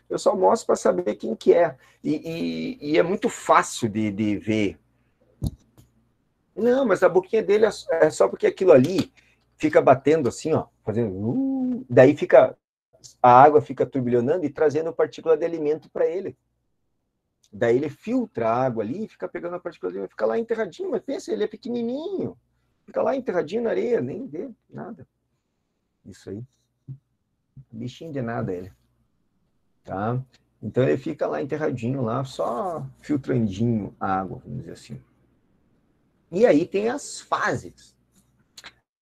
Eu só mostro para saber quem que é. E é muito fácil de ver. Não, mas a boquinha dele é só porque aquilo ali fica batendo assim, ó, fazendo... daí a água fica turbilhonando e trazendo partícula de alimento para ele. Daí ele filtra a água ali e fica pegando a partícula de alimento, fica lá enterradinho, mas pensa, ele é pequenininho. Fica lá enterradinho na areia, nem vê nada. Isso aí. Bichinho de nada ele. Tá? Então ele fica lá enterradinho, lá, só filtrandinho a água, vamos dizer assim. E aí tem as fases.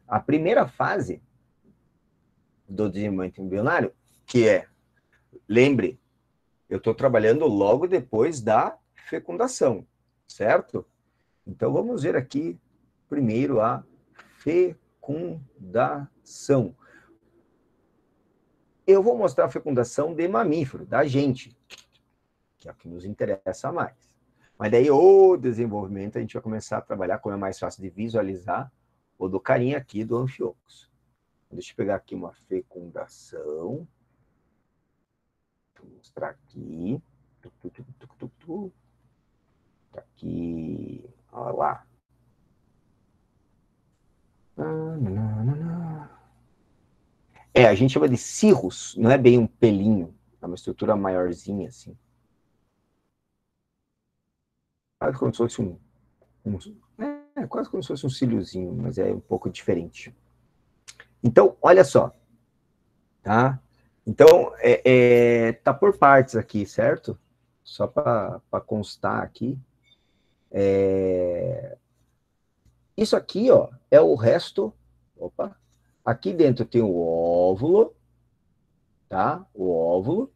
A primeira fase do desenvolvimento embrionário, que é, lembre, eu estou trabalhando logo depois da fecundação, certo? Então vamos ver aqui primeiro a fecundação. Eu vou mostrar a fecundação de mamífero, da gente, que é o que nos interessa mais. Mas daí o desenvolvimento a gente vai começar a trabalhar, como é mais fácil de visualizar, o do carinha aqui do Anfiocos. Deixa eu pegar aqui uma fecundação. Vou mostrar aqui. Tá aqui. Olha lá. A gente chama de cirrus, não é bem um pelinho, é uma estrutura maiorzinha, assim. Quase como se fosse quase como se fosse um cíliozinho, mas é um pouco diferente. Então, olha só, tá? Então, tá por partes aqui, certo? Só para constar aqui. Isso aqui, ó, é o resto. Opa! Aqui dentro tem o óvulo, tá? O óvulo.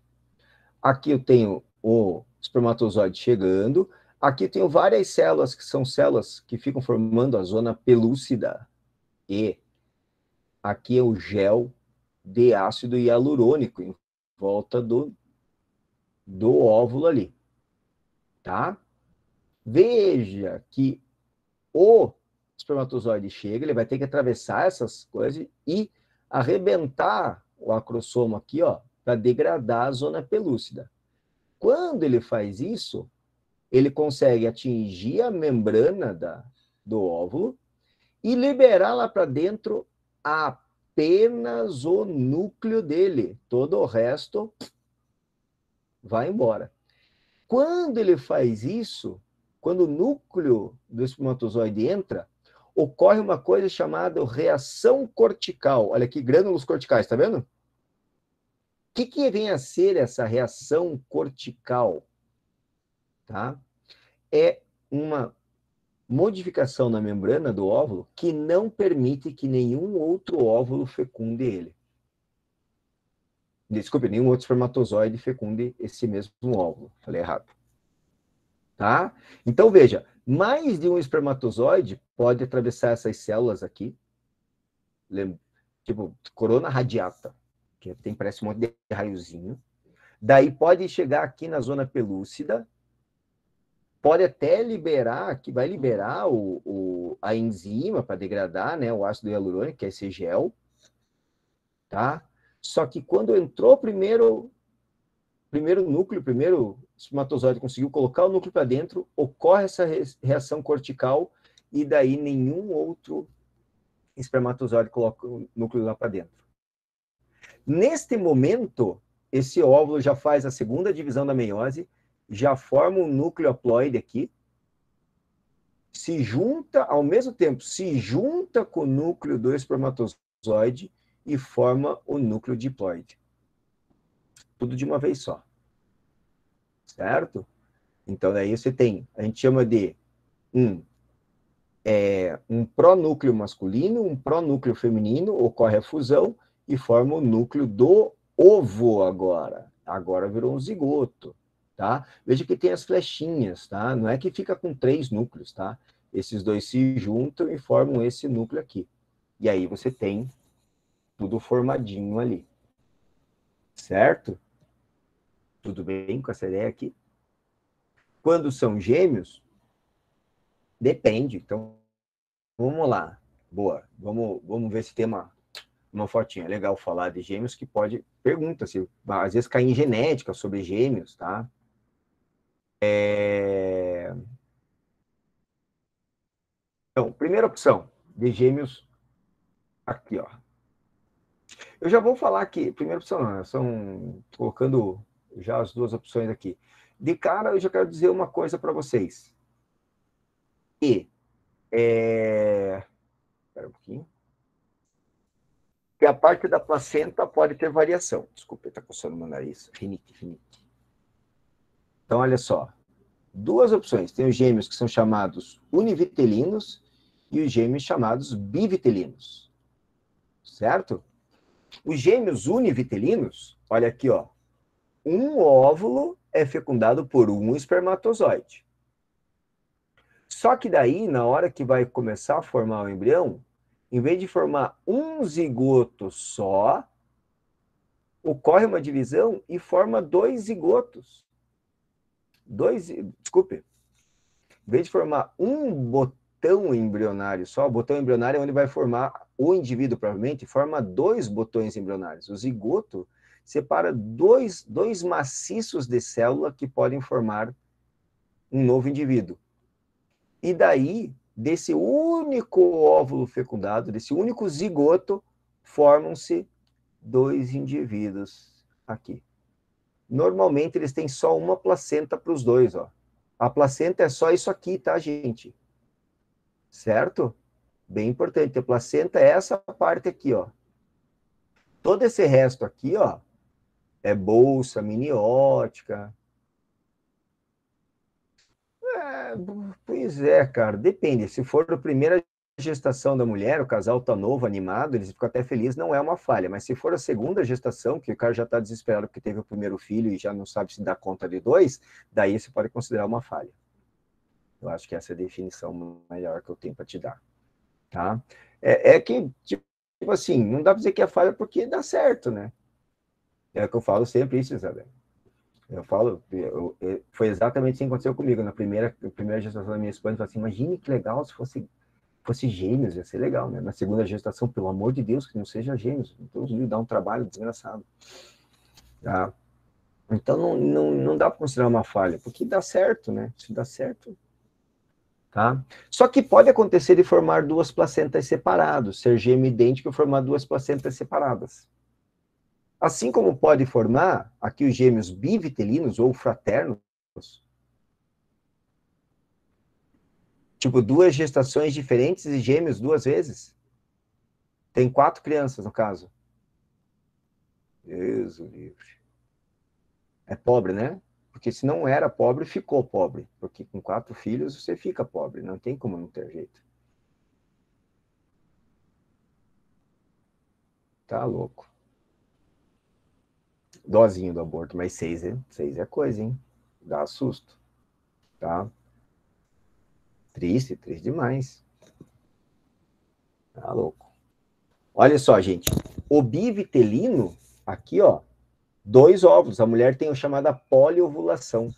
Aqui eu tenho o espermatozoide chegando. Aqui eu tenho várias células, que são células que ficam formando a zona pelúcida. E aqui é o gel de ácido hialurônico em volta do óvulo ali. Tá? Veja que o espermatozoide chega, ele vai ter que atravessar essas coisas e arrebentar o acrossomo aqui, ó, para degradar a zona pelúcida. Quando ele faz isso, ele consegue atingir a membrana do óvulo e liberar lá para dentro apenas o núcleo dele. Todo o resto vai embora. Quando ele faz isso, quando o núcleo do espermatozoide entra, ocorre uma coisa chamada reação cortical. Olha aqui, grânulos corticais, tá vendo? O que vem a ser essa reação cortical? Tá? É uma modificação na membrana do óvulo que não permite que nenhum outro óvulo fecunde ele. Desculpe, nenhum outro espermatozoide fecunde esse mesmo óvulo. Falei errado. Tá? Então, veja, mais de um espermatozoide pode atravessar essas células aqui, tipo corona radiata, que parece um monte de raiozinho. Daí pode chegar aqui na zona pelúcida, pode até liberar, que vai liberar a enzima para degradar, né, o ácido hialurônico, que é esse gel, tá? Só que quando entrou o primeiro núcleo, o primeiro espermatozoide conseguiu colocar o núcleo para dentro, ocorre essa reação cortical e daí nenhum outro espermatozoide coloca o núcleo lá para dentro. Neste momento, esse óvulo já faz a segunda divisão da meiose, já forma um núcleo haploide aqui, se junta, ao mesmo tempo, se junta com o núcleo do espermatozoide e forma o núcleo diploide. Tudo de uma vez só. Certo? Então, daí você tem, a gente chama de um pronúcleo masculino, um pronúcleo feminino, ocorre a fusão e forma o núcleo do ovo agora. Agora virou um zigoto, tá? Veja que tem as flechinhas, tá? Não é que fica com 3 núcleos, tá? Esses dois se juntam e formam esse núcleo aqui. E aí você tem tudo formadinho ali. Certo? Tudo bem com essa ideia aqui? Quando são gêmeos, depende. Então, vamos lá. Boa. Vamos ver se tem uma fotinha. É legal falar de gêmeos que pode... Pergunta se às vezes cai em genética sobre gêmeos, tá? Então, primeira opção de gêmeos aqui, ó. Eu já vou falar aqui. Primeira opção não, são colocando já as duas opções aqui. De cara, eu já quero dizer uma coisa para vocês. Espera um pouquinho. Que a parte da placenta pode ter variação. Desculpa, está coçando meu nariz. Rinite. Então, olha só. Duas opções. Tem os gêmeos que são chamados univitelinos e os gêmeos chamados bivitelinos. Certo? Os gêmeos univitelinos, olha aqui, ó. Um óvulo é fecundado por um espermatozoide. Só que daí, na hora que vai começar a formar o embrião, em vez de formar um zigoto só, ocorre uma divisão e forma 2 zigotos. Desculpe. em vez de formar um botão embrionário só, o botão embrionário é onde vai formar o indivíduo, provavelmente, forma 2 botões embrionários. O zigoto separa dois maciços de célula que podem formar um novo indivíduo. E daí, desse único óvulo fecundado, desse único zigoto, formam-se 2 indivíduos aqui. Normalmente, eles têm só uma placenta para os dois, ó. A placenta é só isso aqui, tá, gente? Certo? Bem importante. A placenta é essa parte aqui, ó. Todo esse resto aqui, ó, é bolsa miniótica. Pois é, cara, depende. Se for a primeira gestação da mulher, o casal tá novo, animado, eles ficam até felizes, não é uma falha. Mas se for a segunda gestação, que o cara já tá desesperado porque teve o primeiro filho e já não sabe se dá conta de 2, daí você pode considerar uma falha. Eu acho que essa é a definição melhor que eu tenho para te dar. Tá? É que, tipo assim, não dá para dizer que é falha porque dá certo, né? É o que eu falo sempre isso, Isabel. Eu falo, foi exatamente assim que aconteceu comigo. Na primeira gestação da minha esposa, eu falei assim, imagine que legal se fosse gêmeos, ia ser legal, né? Na segunda gestação, pelo amor de Deus, que não seja gêmeos. Então, dá um trabalho desgraçado. Tá? Então, não dá para considerar uma falha, porque dá certo, né? Se dá certo... Tá? Só que pode acontecer de formar 2 placentas separadas, ser gêmeo idêntico e formar 2 placentas separadas. Assim como pode formar aqui os gêmeos bivitelinos ou fraternos, tipo 2 gestações diferentes e gêmeos 2 vezes. Tem 4 crianças no caso. Deus o livre. É pobre, né? Porque se não era pobre, ficou pobre. Porque com 4 filhos você fica pobre. Não tem como não ter jeito. Tá louco. Dozinho do aborto, mas 6 é coisa, hein? Dá susto. Tá? Triste demais. Tá louco. Olha só, gente. O bivitelino, aqui, ó, 2 óvulos. A mulher tem a chamada poliovulação.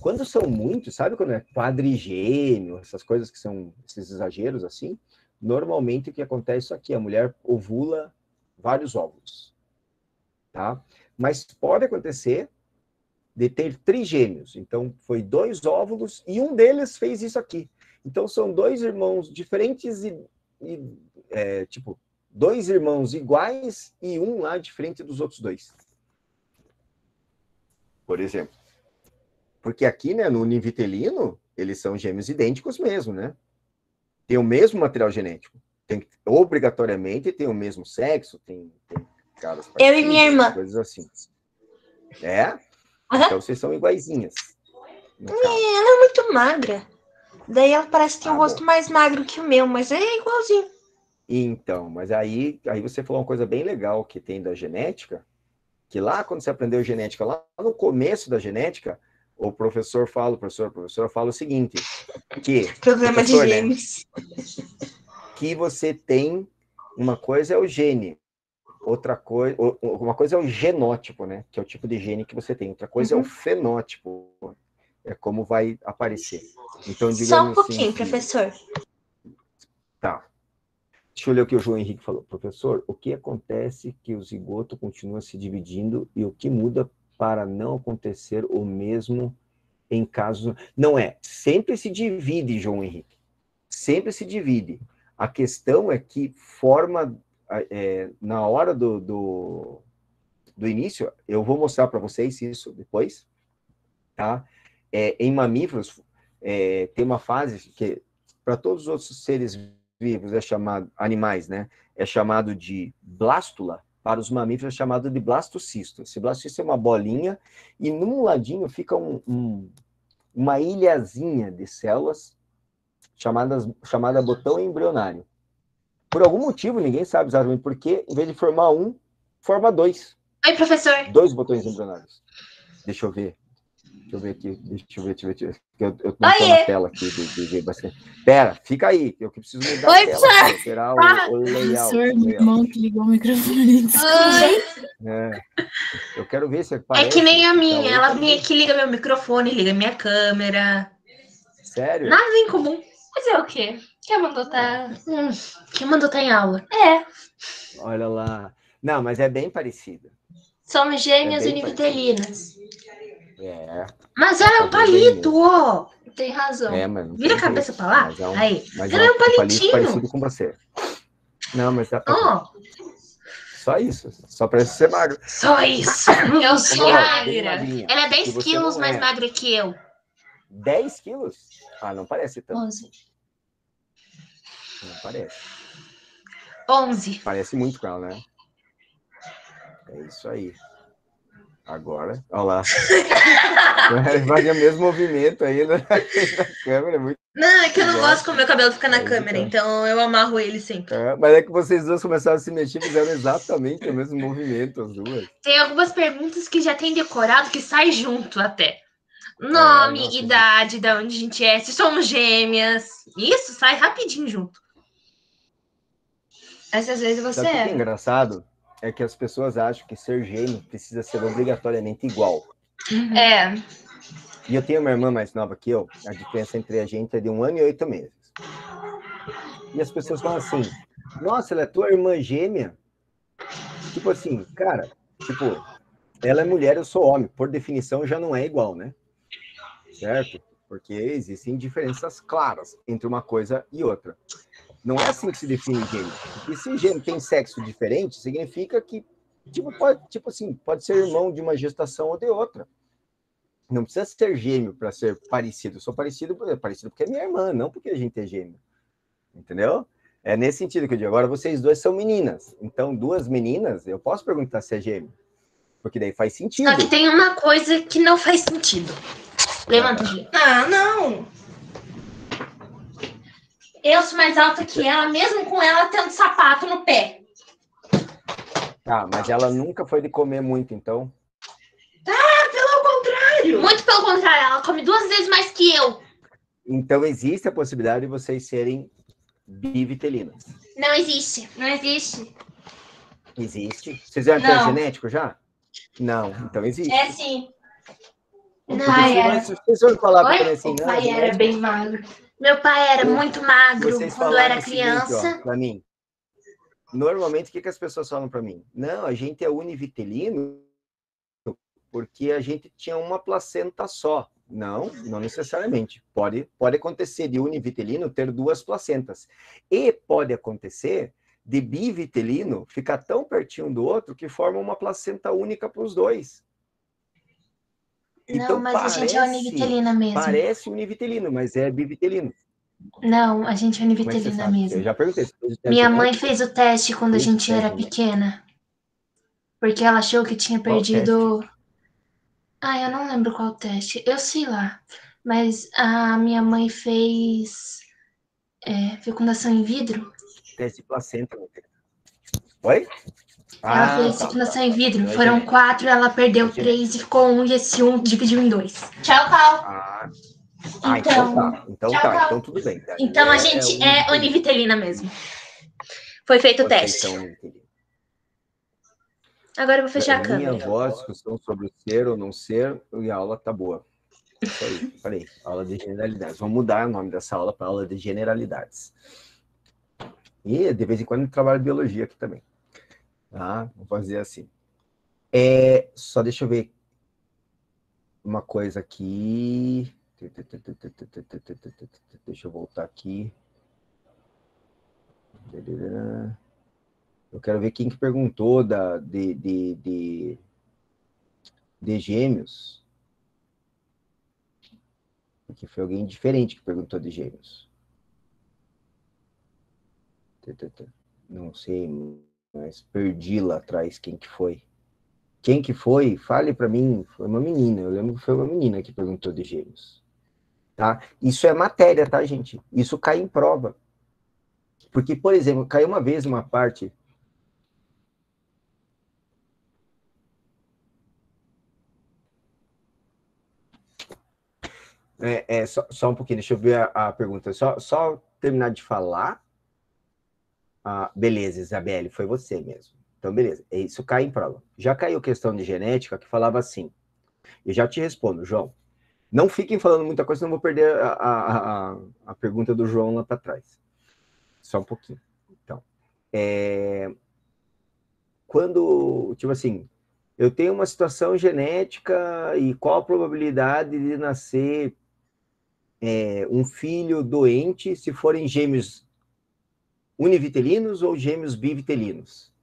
Quando são muitos, sabe quando é quadrigêmeo, essas coisas que são esses exageros assim? Normalmente o que acontece é isso aqui, a mulher ovula vários óvulos. Tá? Mas pode acontecer de ter trigêmeos. Então, foi 2 óvulos e um deles fez isso aqui. Então, são 2 irmãos diferentes tipo, 2 irmãos iguais e um lá diferente dos outros 2. Por exemplo. Porque aqui, né, no univitelino, eles são gêmeos idênticos mesmo, né? Tem o mesmo material genético. Tem, obrigatoriamente tem o mesmo sexo, tem caras eu e minha irmã. Coisas assim. É? Uhum. Então vocês são iguaizinhas. Ela é muito magra. Daí ela parece que tem um rosto bom. mais magro que o meu, mas é igualzinho. Então, mas aí você falou uma coisa bem legal que tem da genética, que lá quando você aprendeu genética, lá no começo da genética, o professora fala o seguinte, que... Problema de genes. Né, que você tem, uma coisa é o gene, outra coisa, uma coisa é o genótipo, né, que é o tipo de gene que você tem, outra coisa é o fenótipo, é como vai aparecer. Então, só um pouquinho, assim, professor. Tá. Deixa eu ler o que o João Henrique falou. Professor, o que acontece que o zigoto continua se dividindo e o que muda para não acontecer o mesmo em casos... Não é, sempre se divide, João Henrique. Sempre se divide. A questão é que forma, na hora do início, eu vou mostrar para vocês isso depois, tá? Em mamíferos, tem uma fase que, para todos os outros seres vivos, é chamado, animais, né? É chamado de blástula. Para os mamíferos é chamado de blastocisto. Esse blastocisto é uma bolinha e num ladinho fica uma ilhazinha de células chamada botão embrionário. Por algum motivo, ninguém sabe exatamente por quê, em vez de formar um, forma 2. Oi, professor. 2 botões embrionários. Deixa eu ver aqui. Eu não tô na tela aqui de bastante. Pera, fica aí, eu que preciso mudar a tela. Aqui, alterar o layout. Professor, meu irmão que ligou o microfone. Eu quero ver se aparece. É que nem a minha, ela vem aqui, liga meu microfone, liga minha câmera. Sério? Nada em comum. Mas é o quê? Quem mandou tá... Quem mandou tá em aula? É, Olha lá. Não, mas é bem parecida. Somos gêmeas bem univitelinas. É. Mas ela é um Fazer bem palito, mesmo. ó. tem razão. Mas não Vira a tem cabeça jeito. pra lá. Aí. Ela é um palito palitinho. parecido com você. Não, mas dá pra ver. Ó, Só isso. Só parece ser magro. só isso. Eu sou Ô, Mel, bem magra. magrinha. Ela é E 10 você quilos não mais é. magra que eu. 10 quilos? Ah, não parece tanto. 11. Não parece. 11. Parece muito com ela, né? É isso aí. Agora, olha lá. Fazia o mesmo movimento aí na câmera. Muito... Não, é que eu não igual. gosto que o meu cabelo fica na Aí câmera, tá. então eu amarro ele sempre. Mas é que vocês duas começaram a se mexer, fizeram exatamente o mesmo movimento, as duas. Tem algumas perguntas que já tem decorado que sai junto até. não, Nome, acredito. idade, da onde a gente é, se somos gêmeas. Isso sai rapidinho junto. Essas vezes você Sabe o que é é. engraçado? É que as pessoas acham que ser gêmeo precisa ser obrigatoriamente igual. É. E eu tenho uma irmã mais nova que eu, a diferença entre a gente é de 1 ano e 8 meses. E as pessoas falam assim, nossa, ela é tua irmã gêmea? Tipo assim, cara, tipo, ela é mulher, eu sou homem. Por definição, já não é igual, né? Certo? Porque existem diferenças claras entre uma coisa e outra. Não é assim que se define gêmeo. Porque se gêmeo tem sexo diferente, significa que pode ser irmão de uma gestação ou de outra. Não precisa ser gêmeo para ser parecido. Eu sou parecido porque é minha irmã, não porque a gente é gêmeo. Entendeu? É nesse sentido que eu digo. Agora, vocês duas são meninas. Então, 2 meninas, eu posso perguntar se é gêmeo. Porque daí faz sentido. Só que tem uma coisa que não faz sentido. Levanta, Ju. Ah, não. Eu sou mais alta que ela, mesmo com ela tendo sapato no pé. Tá, mas ela nunca foi de comer muito, então. Pelo contrário. Muito pelo contrário, ela come 2 vezes mais que eu. Então, existe a possibilidade de vocês serem bivitelinas. Não existe. Não existe. Existe. Vocês viram teste genético já? Não, então existe. É sim. Não, Se vocês forem falar Oi? pra mim assim, O não, pai era genético, bem magro. Meu pai era muito magro vocês quando eu falaram era o seguinte, criança. ó, pra mim. Normalmente, o que as pessoas falam pra mim? Não, a gente é univitelino porque a gente tinha uma placenta só. Não, não necessariamente. Pode acontecer de univitelino ter 2 placentas. E pode acontecer de bivitelino ficar tão pertinho do outro que forma uma placenta única para os dois. Não, Então, mas a gente é univitelina mesmo. Parece univitelino, mas é bivitelino. Não, a gente é Como é que você univitelina sabe? mesmo. Eu já perguntei. Minha mãe fez o teste quando a gente era teste, né? pequena. Porque ela achou que tinha Qual perdido... Ah, eu não lembro qual teste. Eu sei lá. Mas a minha mãe fez fecundação in vidro. Teste de placenta. Oi? Ela fez fecundação in vidro. Então é Foram genético. 4, ela perdeu 3 e ficou 1. E esse 1 dividiu em 2. Tchau, Cal. Então tá. Então tudo bem. Então a gente é univitelina mesmo. Foi feito o teste. Agora eu vou fechar a câmera. Minha voz, discussão sobre ser ou não ser, e a aula tá boa. Isso aí, falei. Aula de generalidades. Vamos mudar o nome dessa aula para aula de generalidades. E de vez em quando eu trabalho biologia aqui também. Tá? Vou fazer assim. Só deixa eu ver uma coisa aqui. Deixa eu voltar aqui. Eu quero ver quem que perguntou de gêmeos. Porque foi alguém diferente que perguntou de gêmeos. Não sei, mas perdi lá atrás quem que foi. Quem que foi? Fale para mim. Foi uma menina. Eu lembro que foi uma menina que perguntou de gêmeos. Tá? Isso é matéria, tá, gente? Isso cai em prova. Porque, por exemplo, caiu uma vez uma parte... Só um pouquinho, deixa eu ver a pergunta. Só terminar de falar. Beleza, Isabelle, foi você mesmo. Então, beleza. Isso cai em prova. Já caiu questão de genética que falava assim. Eu já te respondo, João. Não fiquem falando muita coisa, senão vou perder a pergunta do João lá para trás. Só um pouquinho. Então, quando, tipo assim, eu tenho uma situação genética e qual a probabilidade de nascer um filho doente se forem gêmeos univitelinos ou gêmeos bivitelinos?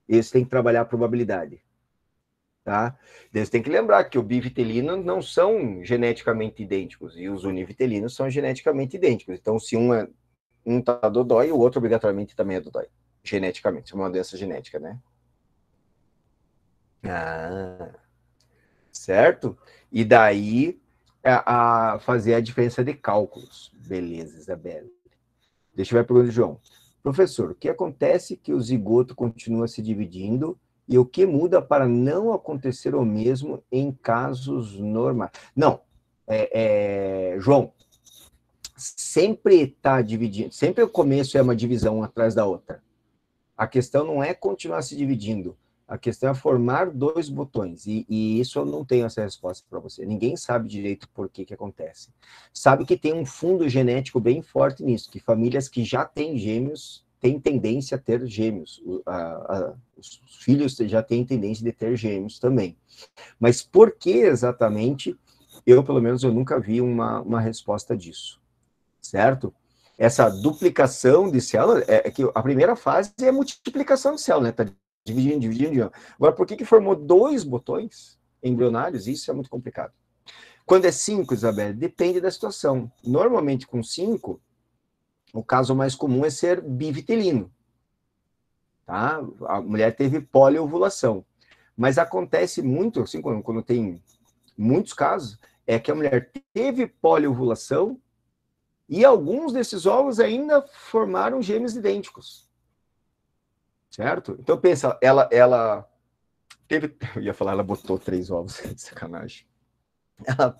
Eles têm que trabalhar a probabilidade. Tá? Eles têm que lembrar que o bivitelino não são geneticamente idênticos e os univitelinos são geneticamente idênticos. Então, se um tá dodói, o outro obrigatoriamente também é dodói. Geneticamente, é uma doença genética, né? Certo? E daí a fazer a diferença de cálculos. Beleza, Isabela. Deixa eu ver a pergunta do João. Professor, o que acontece que o zigoto continua se dividindo e o que muda para não acontecer o mesmo em casos normais? Não, João, sempre está dividindo, sempre o começo é uma divisão atrás da outra. A questão não é continuar se dividindo, a questão é formar dois botões, e isso eu não tenho essa resposta para você. Ninguém sabe direito por que acontece. Sabe que tem um fundo genético bem forte nisso, que famílias que já têm gêmeos têm tendência a ter gêmeos. Os filhos já têm tendência de ter gêmeos também. Mas por que exatamente? Pelo menos, eu nunca vi uma resposta disso. Certo? Essa duplicação de célula, que a primeira fase é multiplicação de célula, né? Tá dividindo. Agora, por que formou dois botões embrionários? Isso é muito complicado. Quando é 5, Isabel, depende da situação. Normalmente, com 5, o caso mais comum é ser bivitelino. Tá? A mulher teve poliovulação. Mas acontece muito, assim, quando tem muitos casos, é que a mulher teve poliovulação e alguns desses ovos ainda formaram gêmeos idênticos. Certo? Então, pensa, ela teve... Eu ia falar, ela botou 3 ovos. Sacanagem. Ela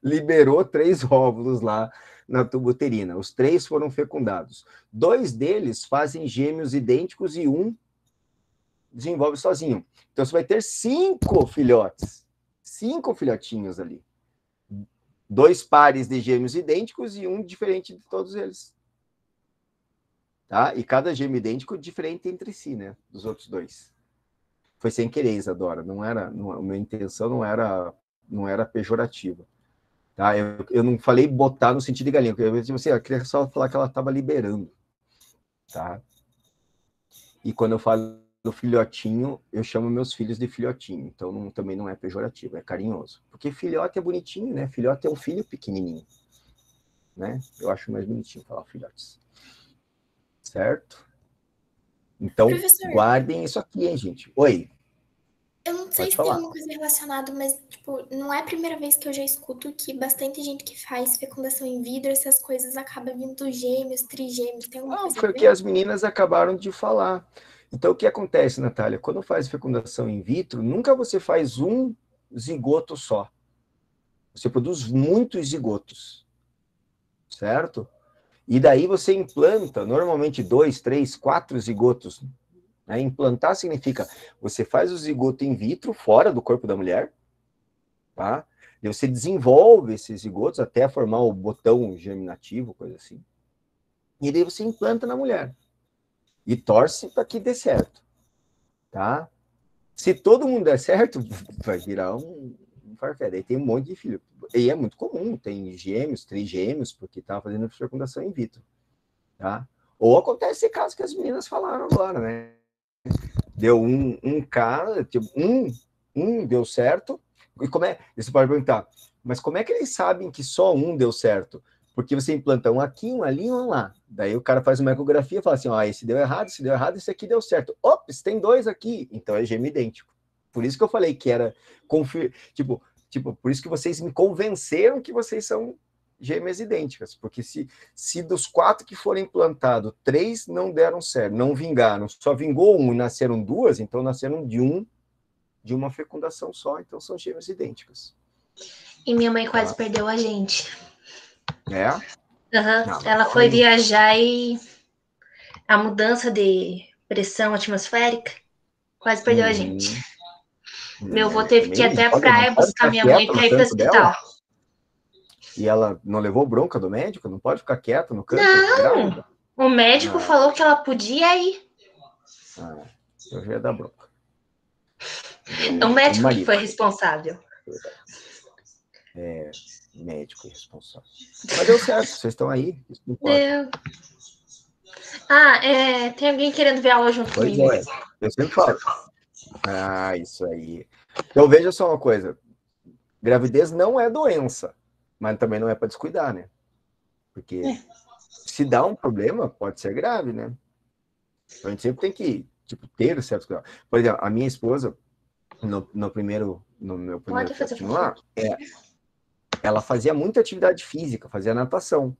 liberou 3 óvulos lá na tuba uterina. Os 3 foram fecundados. 2 deles fazem gêmeos idênticos e um desenvolve sozinho. Então, você vai ter 5 filhotes. 5 filhotinhos ali. 2 pares de gêmeos idênticos e um diferente de todos eles. Tá? E cada gêmeo idêntico diferente entre si, né? Dos outros 2. Foi sem querer, Isadora. A minha intenção não era pejorativa. Tá? Eu não falei botar no sentido de galinha. Eu queria só falar que ela estava liberando. Tá? E quando eu falo do filhotinho, eu chamo meus filhos de filhotinho. Então também não é pejorativo, é carinhoso. Porque filhote é bonitinho, né? Filhote é um filho pequenininho. Né? Eu acho mais bonitinho falar filhotes. Certo? Então, professor, guardem isso aqui, hein, gente? Oi. Eu não sei se tem alguma coisa relacionada, mas, tipo, não é a primeira vez que eu já escuto que bastante gente que faz fecundação in vitro, essas coisas acaba vindo gêmeos, trigêmeos, tem alguma coisa? Foi o que as meninas acabaram de falar. Então, o que acontece, Natália? Quando faz fecundação in vitro, nunca você faz um zigoto só. Você produz muitos zigotos. Certo? E daí você implanta, normalmente 2, 3, 4 zigotos. Né? Implantar significa, você faz o zigoto in vitro, fora do corpo da mulher, tá? E você desenvolve esses zigotos até formar o botão germinativo, coisa assim. E daí você implanta na mulher. E torce para que dê certo. Tá? Se todo mundo der certo, vai virar um farfé. Daí tem um monte de filho. E é muito comum, tem gêmeos, trigêmeos, porque tá fazendo fecundação in vitro. Tá? Ou acontece esse caso que as meninas falaram agora, né? Deu um cara, tipo, um deu certo. E você pode perguntar, mas como é que eles sabem que só um deu certo? Porque você implanta um aqui, um ali, um lá. Daí o cara faz uma ecografia e fala assim, ó, esse deu errado, esse aqui deu certo. Ops, tem 2 aqui. Então é gêmeo idêntico. Por isso que eu falei que era... Tipo, por isso que vocês me convenceram que vocês são gêmeas idênticas. Porque se dos 4 que foram implantados, 3 não deram certo, não vingaram, só vingou um e nasceram 2, então nasceram de uma fecundação só, então são gêmeas idênticas. E minha mãe quase perdeu a gente. É? Uhum. Ela foi viajar e a mudança de pressão atmosférica quase perdeu a gente. Meu avô teve que ir até a Não praia pode buscar ficar minha mãe quieta para no ir para o canto dela? hospital. E ela não levou bronca do médico? Não pode ficar quieta no canto? Não. Grávida? O médico Ah. falou que ela podia ir. Eu já ia dar bronca. O médico que foi responsável. Médico responsável. Mas deu certo, vocês estão aí. Isso não importa. Deu. Tem alguém querendo ver aula junto Pois comigo. é, eu sempre falo. Isso aí. Então veja só uma coisa. Gravidez não é doença, mas também não é para descuidar, né? Porque se dá um problema, pode ser grave, né? Então a gente sempre tem que, ter certo cuidado. Por exemplo, a minha esposa, no meu primeiro testinho lá, ela fazia muita atividade física, fazia natação.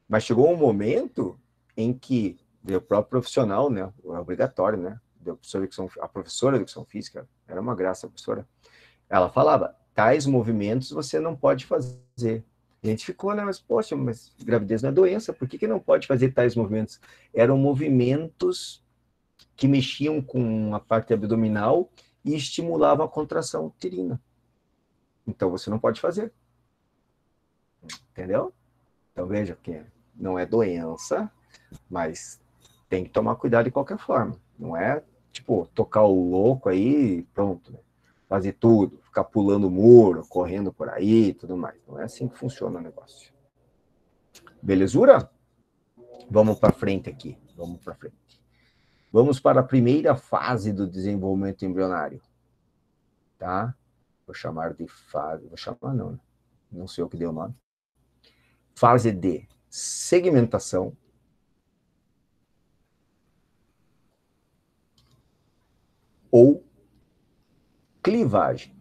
Mas chegou um momento em que o próprio profissional, né, é obrigatório, né, a professora de educação física, era uma graça a professora, ela falava, tais movimentos você não pode fazer. A gente ficou, né, mas poxa, mas gravidez não é doença, por que não pode fazer tais movimentos? Eram movimentos que mexiam com a parte abdominal e estimulavam a contração uterina. Então você não pode fazer. Entendeu? Então veja que não é doença, mas tem que tomar cuidado de qualquer forma. Não é, tocar o louco aí, pronto, né? Fazer tudo, ficar pulando o muro, correndo por aí e tudo mais. Não é assim que funciona o negócio. Belezura? Vamos para frente aqui. Vamos para frente. Vamos para a primeira fase do desenvolvimento embrionário. Tá? Vou chamar de fase... Vou chamar não, né? Não sei o que deu o nome. Fase de segmentação. Ou clivagem.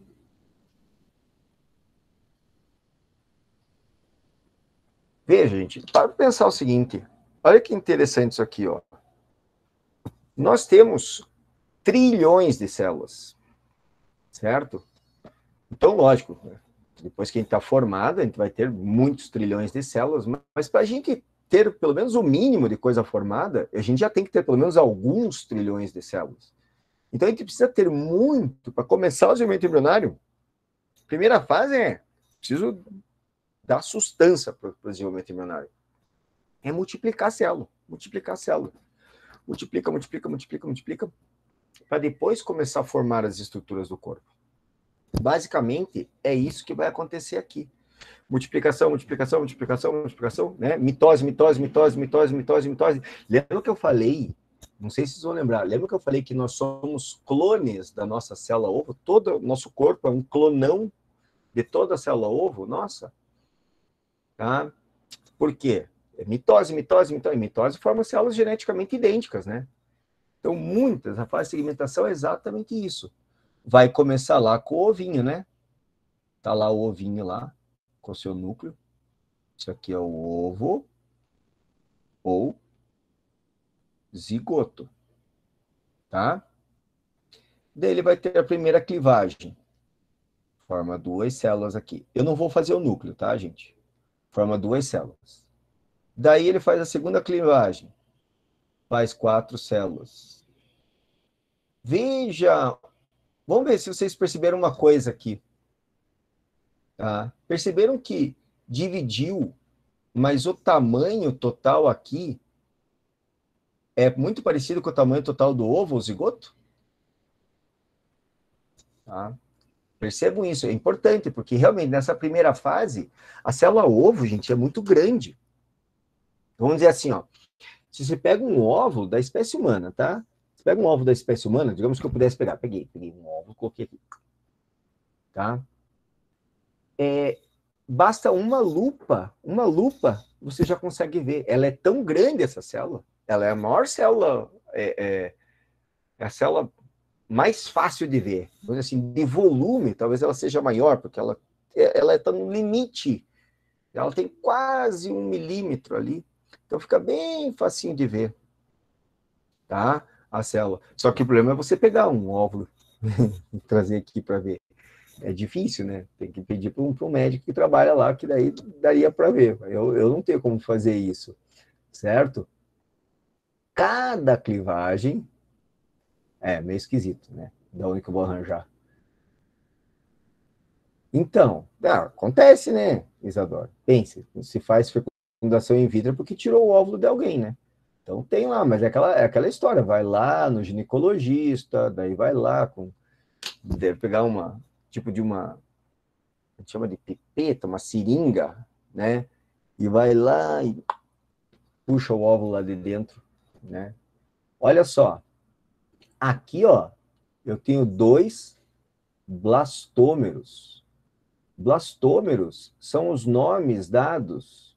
Veja, gente, para pensar o seguinte, olha que interessante isso aqui, ó. Nós temos trilhões de células, certo? Então, lógico, né? Depois que a gente está formado, a gente vai ter muitos trilhões de células, mas para a gente ter pelo menos o mínimo de coisa formada, a gente já tem que ter pelo menos alguns trilhões de células. Então, a gente precisa ter muito para começar o desenvolvimento embrionário. Primeira fase preciso dar sustância para o desenvolvimento embrionário. É multiplicar a célula, multiplicar a célula. Multiplica, multiplica, multiplica, multiplica, para depois começar a formar as estruturas do corpo. Basicamente, é isso que vai acontecer aqui. Multiplicação, multiplicação, multiplicação, multiplicação, né? Mitose, mitose, mitose, mitose, mitose, mitose. Lembra que eu falei, não sei se vocês vão lembrar, lembra que eu falei que nós somos clones da nossa célula ovo? Todo o nosso corpo é um clonão de toda a célula ovo, nossa. Tá? Por quê? Mitose, mitose, mitose. Mitose forma células geneticamente idênticas, né? Então, a fase de segmentação é exatamente isso. Vai começar lá com o ovinho, né? Tá lá o ovinho lá, com o seu núcleo. Isso aqui é o ovo ou zigoto, tá? Daí ele vai ter a primeira clivagem. Forma 2 células aqui. Eu não vou fazer o núcleo, tá, gente? Forma 2 células. Daí ele faz a segunda clivagem. Faz 4 células. Veja, vamos ver se vocês perceberam uma coisa aqui. Tá? Perceberam que dividiu, mas o tamanho total aqui é muito parecido com o tamanho total do ovo, o zigoto? Tá? Percebam isso, é importante, porque realmente nessa primeira fase, a célula ovo, gente, é muito grande. Vamos dizer assim, ó, se você pega um óvulo da espécie humana, tá? Você pega um óvulo da espécie humana, digamos que eu pudesse pegar, peguei um óvulo, coloquei aqui, tá? Basta uma lupa, você já consegue ver. Ela é tão grande, essa célula, ela é a maior célula, é a célula mais fácil de ver. Vamos dizer assim, de volume, talvez ela seja maior, porque ela está no limite. Ela tem quase 1 milímetro ali. Então fica bem facinho de ver, tá? A célula. Só que o problema é você pegar um óvulo e trazer aqui para ver. É difícil, né? Tem que pedir para um médico que trabalha lá, que daí daria para ver. Eu não tenho como fazer isso, certo? Cada clivagem é meio esquisito, né? Da onde que eu vou arranjar? Então, acontece, né, Isadora? Pense, se faz fecundação in vitro porque tirou o óvulo de alguém, né? Então tem lá, mas é aquela história, vai lá no ginecologista, daí vai lá, deve pegar tipo de uma, a gente chama de pipeta, uma seringa, né? E vai lá e puxa o óvulo lá de dentro, né? Olha só, aqui, ó, eu tenho 2 blastômeros. Blastômeros são os nomes dados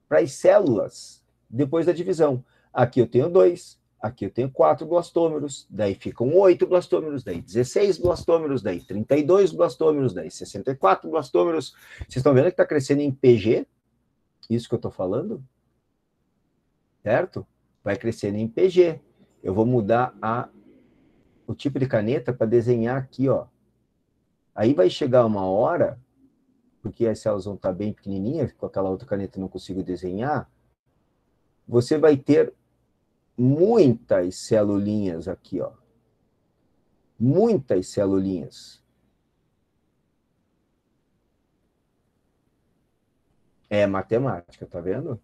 para as células depois da divisão. Aqui eu tenho 2, aqui eu tenho 4 blastômeros, daí ficam 8 blastômeros, daí 16 blastômeros, daí 32 blastômeros, daí 64 blastômeros. Vocês estão vendo que está crescendo em PG? Isso que eu estou falando? Certo? Vai crescendo em PG. Eu vou mudar o tipo de caneta para desenhar aqui, ó. Aí vai chegar uma hora, porque as células vão estar bem pequenininhas, com aquela outra caneta eu não consigo desenhar, você vai ter muitas celulinhas aqui, ó. Muitas celulinhas. É matemática, tá vendo?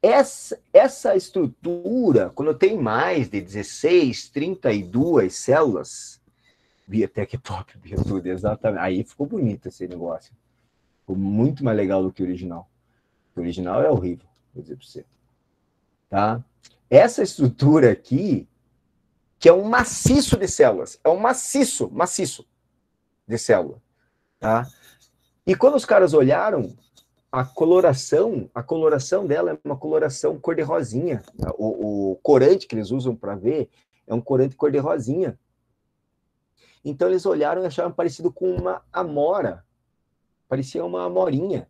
Essa estrutura, quando tem mais de 16, 32 células, Biotech Pop, tudo, exatamente. Aí ficou bonito esse negócio. Ficou muito mais legal do que o original. O original é horrível, vou dizer para você. Tá? Essa estrutura aqui, que é um maciço de células, é um maciço de célula. Tá? E quando os caras olharam, a coloração dela é uma coloração cor-de-rosinha. O corante que eles usam para ver é um corante cor-de-rosinha. Então eles olharam e acharam parecido com uma amora. Parecia uma amorinha.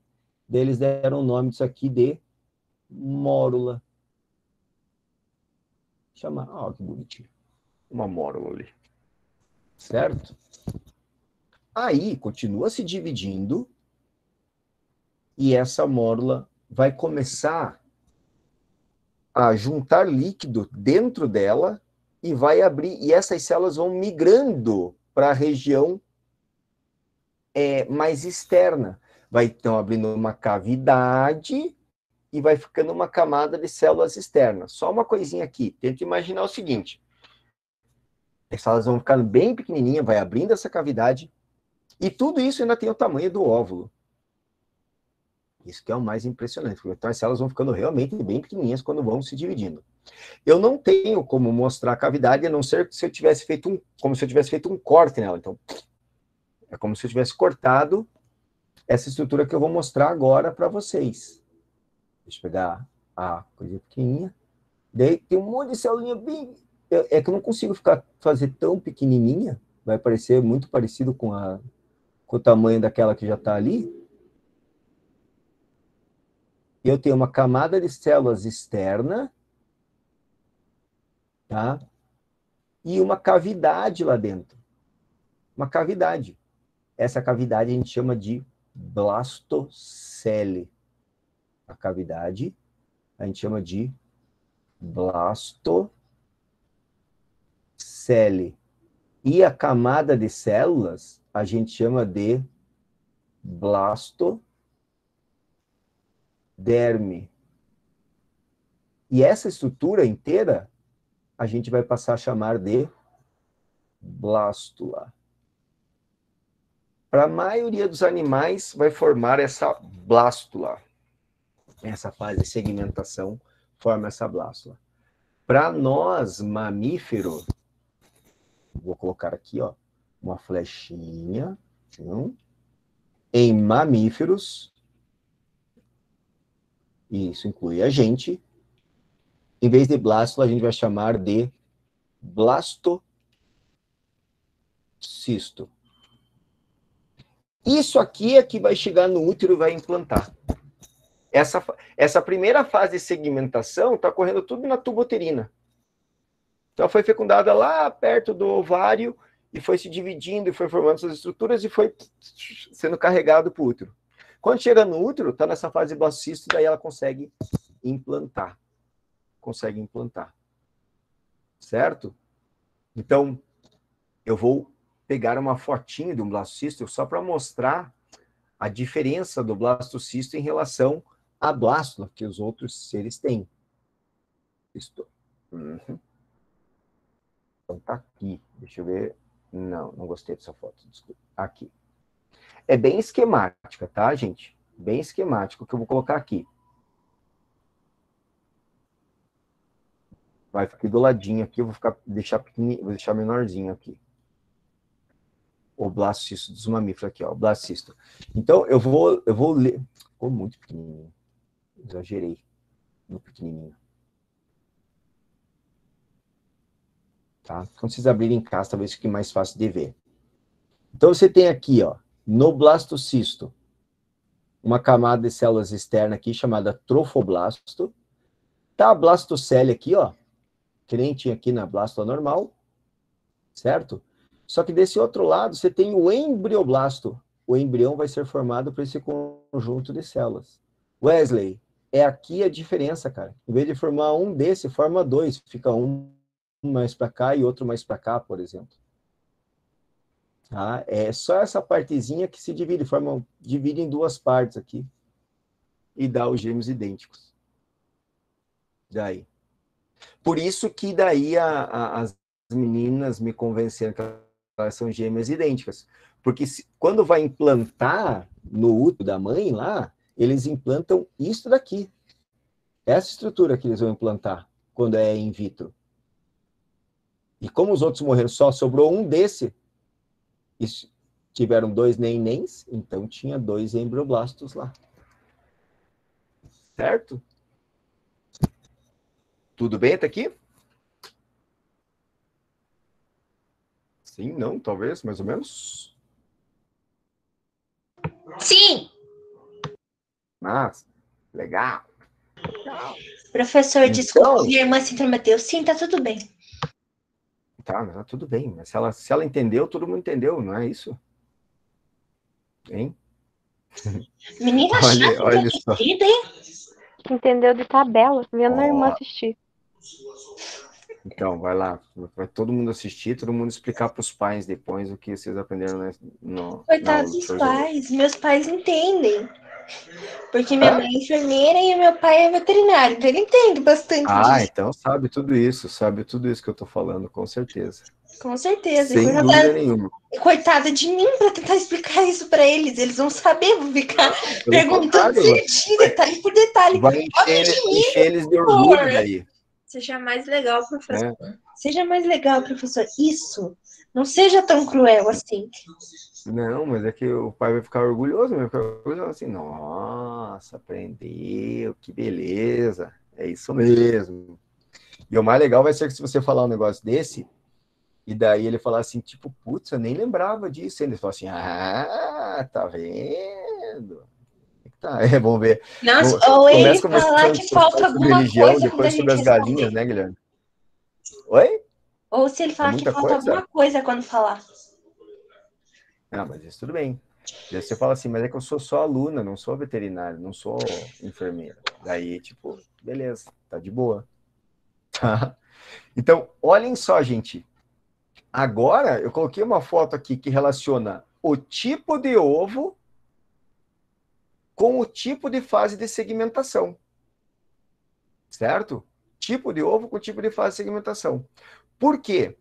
Daí eles deram o nome disso aqui de mórula. Chama, que bonitinho. Uma mórula ali. Certo? Aí continua se dividindo e essa mórula vai começar a juntar líquido dentro dela e vai abrir, e essas células vão migrando para a região mais externa. Vai então abrindo uma cavidade e vai ficando uma camada de células externas. Só uma coisinha aqui, tenta imaginar o seguinte: as células vão ficando bem pequenininhas, vai abrindo essa cavidade, e tudo isso ainda tem o tamanho do óvulo. Isso que é o mais impressionante, porque então as células vão ficando realmente bem pequenininhas quando vão se dividindo. Eu não tenho como mostrar a cavidade, a não ser se eu tivesse feito como se eu tivesse feito um corte nela. Então, é como se eu tivesse cortado essa estrutura que eu vou mostrar agora para vocês. Deixa eu pegar a coisa pequenininha. Daí tem um monte de celulinha bem... É que eu não consigo fazer tão pequenininha. Vai parecer muito parecido com o tamanho daquela que já está ali. Eu tenho uma camada de células externa, tá? E uma cavidade lá dentro. Uma cavidade. Essa cavidade a gente chama de blastocele. A cavidade a gente chama de blastocele. E a camada de células a gente chama de blastoderme. E essa estrutura inteira a gente vai passar a chamar de blástula. Para a maioria dos animais vai formar essa blástula. Essa fase de segmentação forma essa blástula. Para nós, mamíferos, vou colocar aqui, ó, uma flechinha. Em mamíferos, isso inclui a gente, em vez de blástula, a gente vai chamar de blastocisto. Isso aqui é que vai chegar no útero e vai implantar. Essa primeira fase de segmentação está ocorrendo tudo na tuboterina. Então, foi fecundada lá perto do ovário e foi se dividindo e foi formando suas estruturas e foi sendo carregado para o útero. Quando chega no útero, está nessa fase de blastocisto, daí ela consegue implantar. Certo? Então, eu vou pegaram uma fotinha de um blastocisto só para mostrar a diferença do blastocisto em relação à blástula que os outros seres têm. Uhum. Então tá aqui. Deixa eu ver. Não gostei dessa foto. Desculpa. Aqui. É bem esquemática, tá, gente? Bem esquemático que eu vou colocar aqui. Vai ficar do ladinho aqui, eu vou deixar pequenininho, vou deixar menorzinho aqui. O blastocisto dos mamíferos aqui, ó, o blastocisto. Então, eu vou ler. Ficou muito pequenininho. Exagerei no pequenininho. Tá? Quando vocês abrirem em casa, talvez fique mais fácil de ver. Então, você tem aqui, ó, no blastocisto, uma camada de células externas aqui, chamada trofoblasto. Tá a blastocele aqui, ó, que nem tinha aqui na blástula normal, certo? Só que desse outro lado, você tem o embrioblasto. O embrião vai ser formado por esse conjunto de células. Wesley, é aqui a diferença, cara. Em vez de formar um desse, forma dois. Fica um mais para cá e outro mais para cá, por exemplo. Tá? É só essa partezinha que se divide, divide em duas partes aqui. E dá os gêmeos idênticos. Daí. Por isso que daí as meninas me convenceram que elas são gêmeas idênticas. Porque quando vai implantar no útero da mãe lá, eles implantam isso daqui. Essa estrutura que eles vão implantar quando é in vitro. E como os outros morreram, só sobrou um desse, e tiveram 2 nenéns, então tinha 2 embrioblastos lá. Certo? Tudo bem até aqui? Sim, não, talvez, mais ou menos. Sim! Nossa, legal. Professor, Então, desculpa, minha irmã se intrometeu. Sim, tá tudo bem. Tá tudo bem. Mas se ela entendeu, todo mundo entendeu, não é isso? Hein? Menina olha só. hein? Entendeu de tabela, vendo a irmã assistir. Então, vai lá. Vai todo mundo assistir, todo mundo explicar para os pais depois o que vocês aprenderam Coitados dos pais. Meus pais entendem. Porque minha mãe é enfermeira e meu pai é veterinário. Então ele entende bastante disso. Então sabe tudo isso que eu tô falando, com certeza. Com certeza. Sem dúvida nenhuma. Coitada de mim para tentar explicar isso para eles. Eles vão saber, vão ficar perguntando certinho, detalhe por detalhe. Vai encher eles de orgulho daí. Seja mais legal, professor. Seja mais legal, professor. Isso. Não seja tão cruel assim. Não, mas é que o pai vai ficar orgulhoso, vai ficar orgulhoso assim, nossa, aprendeu, que beleza, é isso mesmo. E o mais legal vai ser que se você falar um negócio desse, e daí ele falar assim, tipo, putz, eu nem lembrava disso. E ele fala assim, tá vendo? Vamos ver. Nossa, ou ele falar que falta alguma religião, coisa depois sobre as galinhas, né, Guilherme? Oi? Ou se ele falar que falta alguma coisa quando falar. Mas isso tudo bem. Daí você fala assim, mas é que eu sou só aluna, não sou veterinário, não sou enfermeira. Daí, tipo, beleza, tá de boa. Tá? Então, olhem só, gente. Agora, eu coloquei uma foto aqui que relaciona o tipo de ovo com o tipo de fase de segmentação. Certo? Tipo de ovo com tipo de fase de segmentação. Por quê?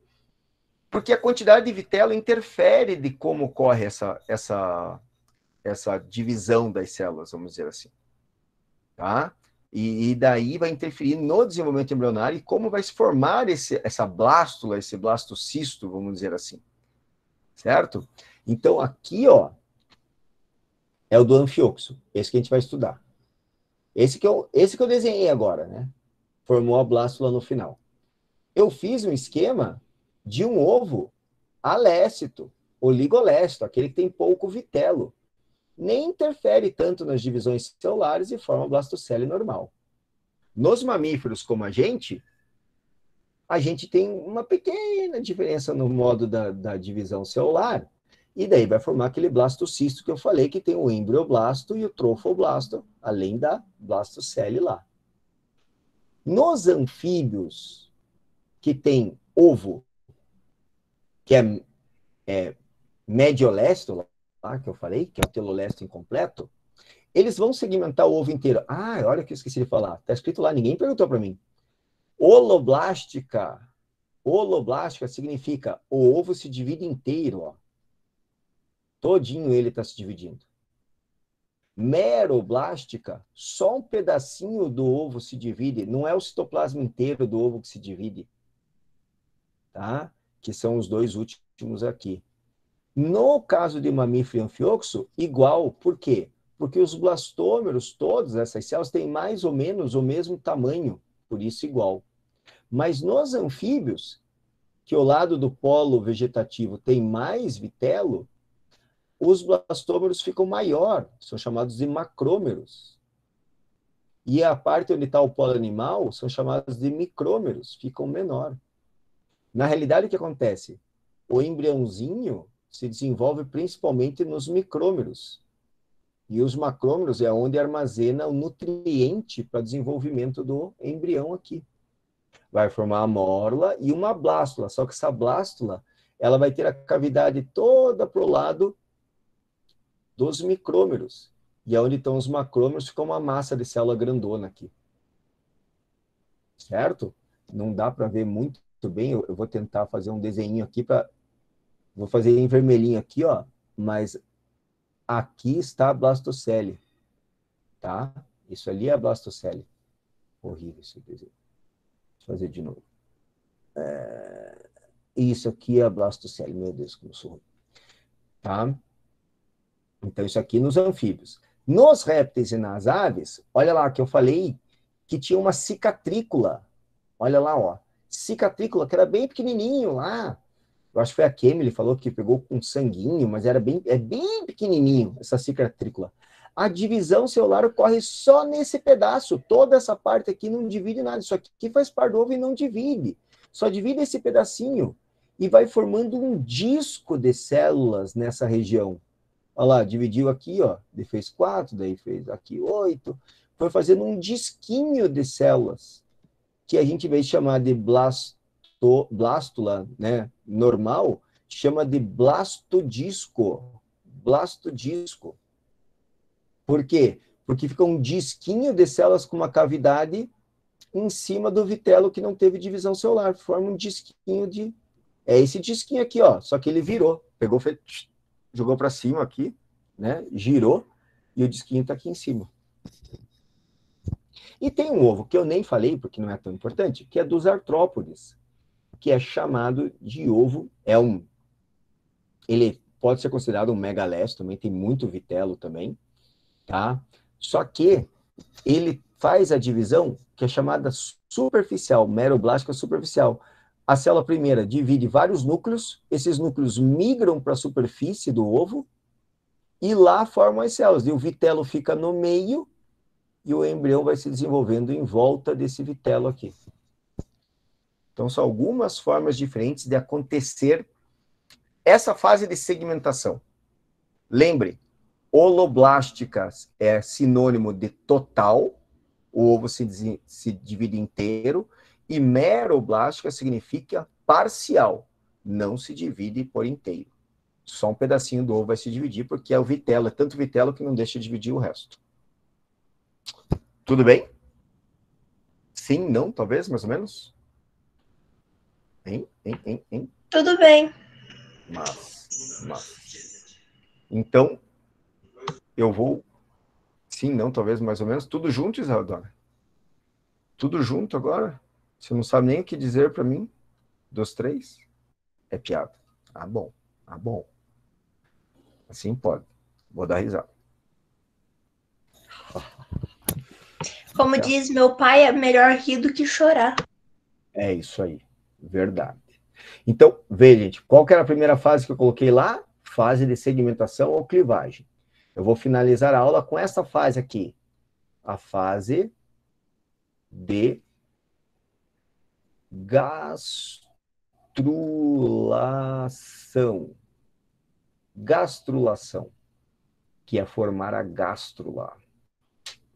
Porque a quantidade de vitelo interfere de como ocorre essa divisão das células, vamos dizer assim. Tá? E daí vai interferir no desenvolvimento embrionário e como vai se formar essa blástula, esse blastocisto, vamos dizer assim. Certo? Então, aqui, ó, é o do anfioxo, esse que a gente vai estudar. Esse que eu desenhei agora, né? Formou a blástula no final. Eu fiz um esquema de um ovo alécito, oligolécito, aquele que tem pouco vitelo. Nem interfere tanto nas divisões celulares e forma blastocele normal. Nos mamíferos como a gente tem uma pequena diferença no modo da divisão celular, e daí vai formar aquele blastocisto que eu falei, que tem o embrioblasto e o trofoblasto, além da blastocele lá. Nos anfíbios, que tem ovo, que é mediolesto, lá que eu falei, que é o telolesto incompleto, eles vão segmentar o ovo inteiro. Ah, olha o que eu esqueci de falar. Está escrito lá, ninguém perguntou para mim. Holoblástica. Holoblástica significa o ovo se divide inteiro, ó. Todinho ele está se dividindo. Meroblástica, só um pedacinho do ovo se divide, não é o citoplasma inteiro do ovo que se divide, tá? Que são os dois últimos aqui. No caso de mamífero e anfíoxo, igual. Por quê? Porque os blastômeros, todas essas células, têm mais ou menos o mesmo tamanho, por isso igual. Mas nos anfíbios, que o lado do polo vegetativo tem mais vitelo, os blastômeros ficam maior, são chamados de macrômeros. E a parte onde está o polo animal são chamados de micrômeros, ficam menor. Na realidade, o que acontece? O embriãozinho se desenvolve principalmente nos micrômeros. E os macrômeros é onde armazena o nutriente para desenvolvimento do embrião aqui. Vai formar a mórula e uma blástula, só que essa blástula ela vai ter a cavidade toda para o lado dos micrômeros. E onde estão os macrômeros fica uma massa de célula grandona aqui. Certo? Não dá para ver muito bem, eu vou tentar fazer um desenho aqui para... Vou fazer em vermelhinho aqui, ó, mas aqui está a blastocele, tá? Isso ali é a blastocele. Horrível esse desenho. Deixa eu fazer de novo. Isso aqui é a blastocele. Meu Deus, como eu sou ruim. Tá? Então, isso aqui nos anfíbios. Nos répteis e nas aves, olha lá que eu falei que tinha uma cicatrícula. Olha lá, ó. Cicatrícula, que era bem pequenininho lá. Eu acho que foi a Kemily falou que pegou com sanguinho, mas é bem pequenininho, essa cicatrícula. A divisão celular ocorre só nesse pedaço. Toda essa parte aqui não divide nada. Isso aqui faz parte do ovo e não divide. Só divide esse pedacinho e vai formando um disco de células nessa região. Olha lá, dividiu aqui, ó. Daí fez 4, daí fez aqui 8. Foi fazendo um disquinho de células, que a gente vai chamar de blástula, né, normal, chama de blastodisco. Blastodisco. Por quê? Porque fica um disquinho de células com uma cavidade em cima do vitelo que não teve divisão celular. Forma um disquinho de... É esse disquinho aqui, ó. Só que ele virou. Pegou, jogou para cima aqui, né? Girou e o disquinho está aqui em cima. E tem um ovo que eu nem falei, porque não é tão importante, que é dos artrópodes, que é chamado de ovo elm. Ele pode ser considerado um megalécio, também tem muito vitelo também, tá? Só que ele faz a divisão que é chamada superficial, meroblástica superficial. A célula primeira divide vários núcleos, esses núcleos migram para a superfície do ovo e lá formam as células. E o vitelo fica no meio e o embrião vai se desenvolvendo em volta desse vitelo aqui. Então, são algumas formas diferentes de acontecer essa fase de segmentação. Lembre, holoblásticas é sinônimo de total, o ovo se divide inteiro, e meroblástica significa parcial, não se divide por inteiro. Só um pedacinho do ovo vai se dividir, porque é o vitelo, é tanto vitelo que não deixa de dividir o resto. Tudo bem? Sim, não, talvez, mais ou menos? Hein? Tudo bem. Mas. Então, eu vou... Sim, não, talvez, mais ou menos. Tudo junto, Isadora? Tudo junto agora? Você não sabe nem o que dizer para mim? Dos 3? É piada. Ah, bom. Ah, bom. Assim pode. Vou dar risada. Como diz meu pai, é melhor rir do que chorar. É isso aí. Verdade. Então, veja, gente, qual que era a primeira fase que eu coloquei lá? Fase de segmentação ou clivagem. Eu vou finalizar a aula com essa fase aqui. A fase de gastrulação. Gastrulação, que é formar a gástrula.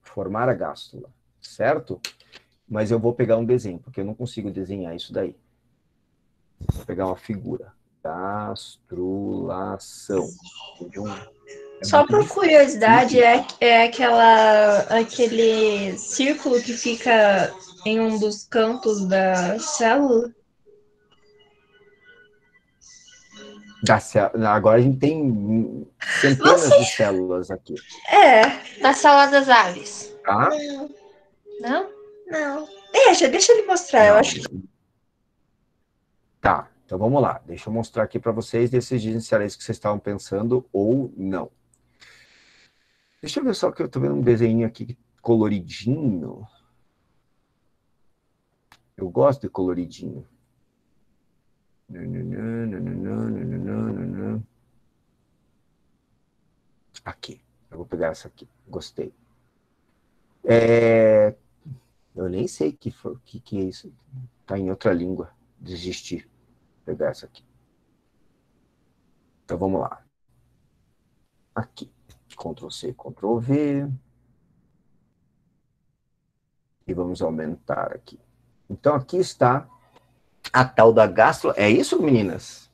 Formar a gástrula, certo? Mas eu vou pegar um desenho, porque eu não consigo desenhar isso daí. Vou pegar uma figura, gastrulação. Só por curiosidade, é aquele círculo que fica em um dos cantos da célula? Agora a gente tem centenas de células aqui. Na célula das aves. Tá? Não? Não. Deixa ele mostrar, eu acho. Tá, então vamos lá. Deixa eu mostrar aqui para vocês desses dizem se era isso que vocês estavam pensando ou não. Deixa eu ver só que eu tô vendo um desenho aqui coloridinho. Eu gosto de coloridinho. Aqui. Eu vou pegar essa aqui. Gostei. Eu nem sei que é isso. Tá em outra língua. Desistir. Vou pegar essa aqui. Então vamos lá. Aqui. Ctrl C, Ctrl V. E vamos aumentar aqui. Então aqui está a tal da gastro... É isso, meninas?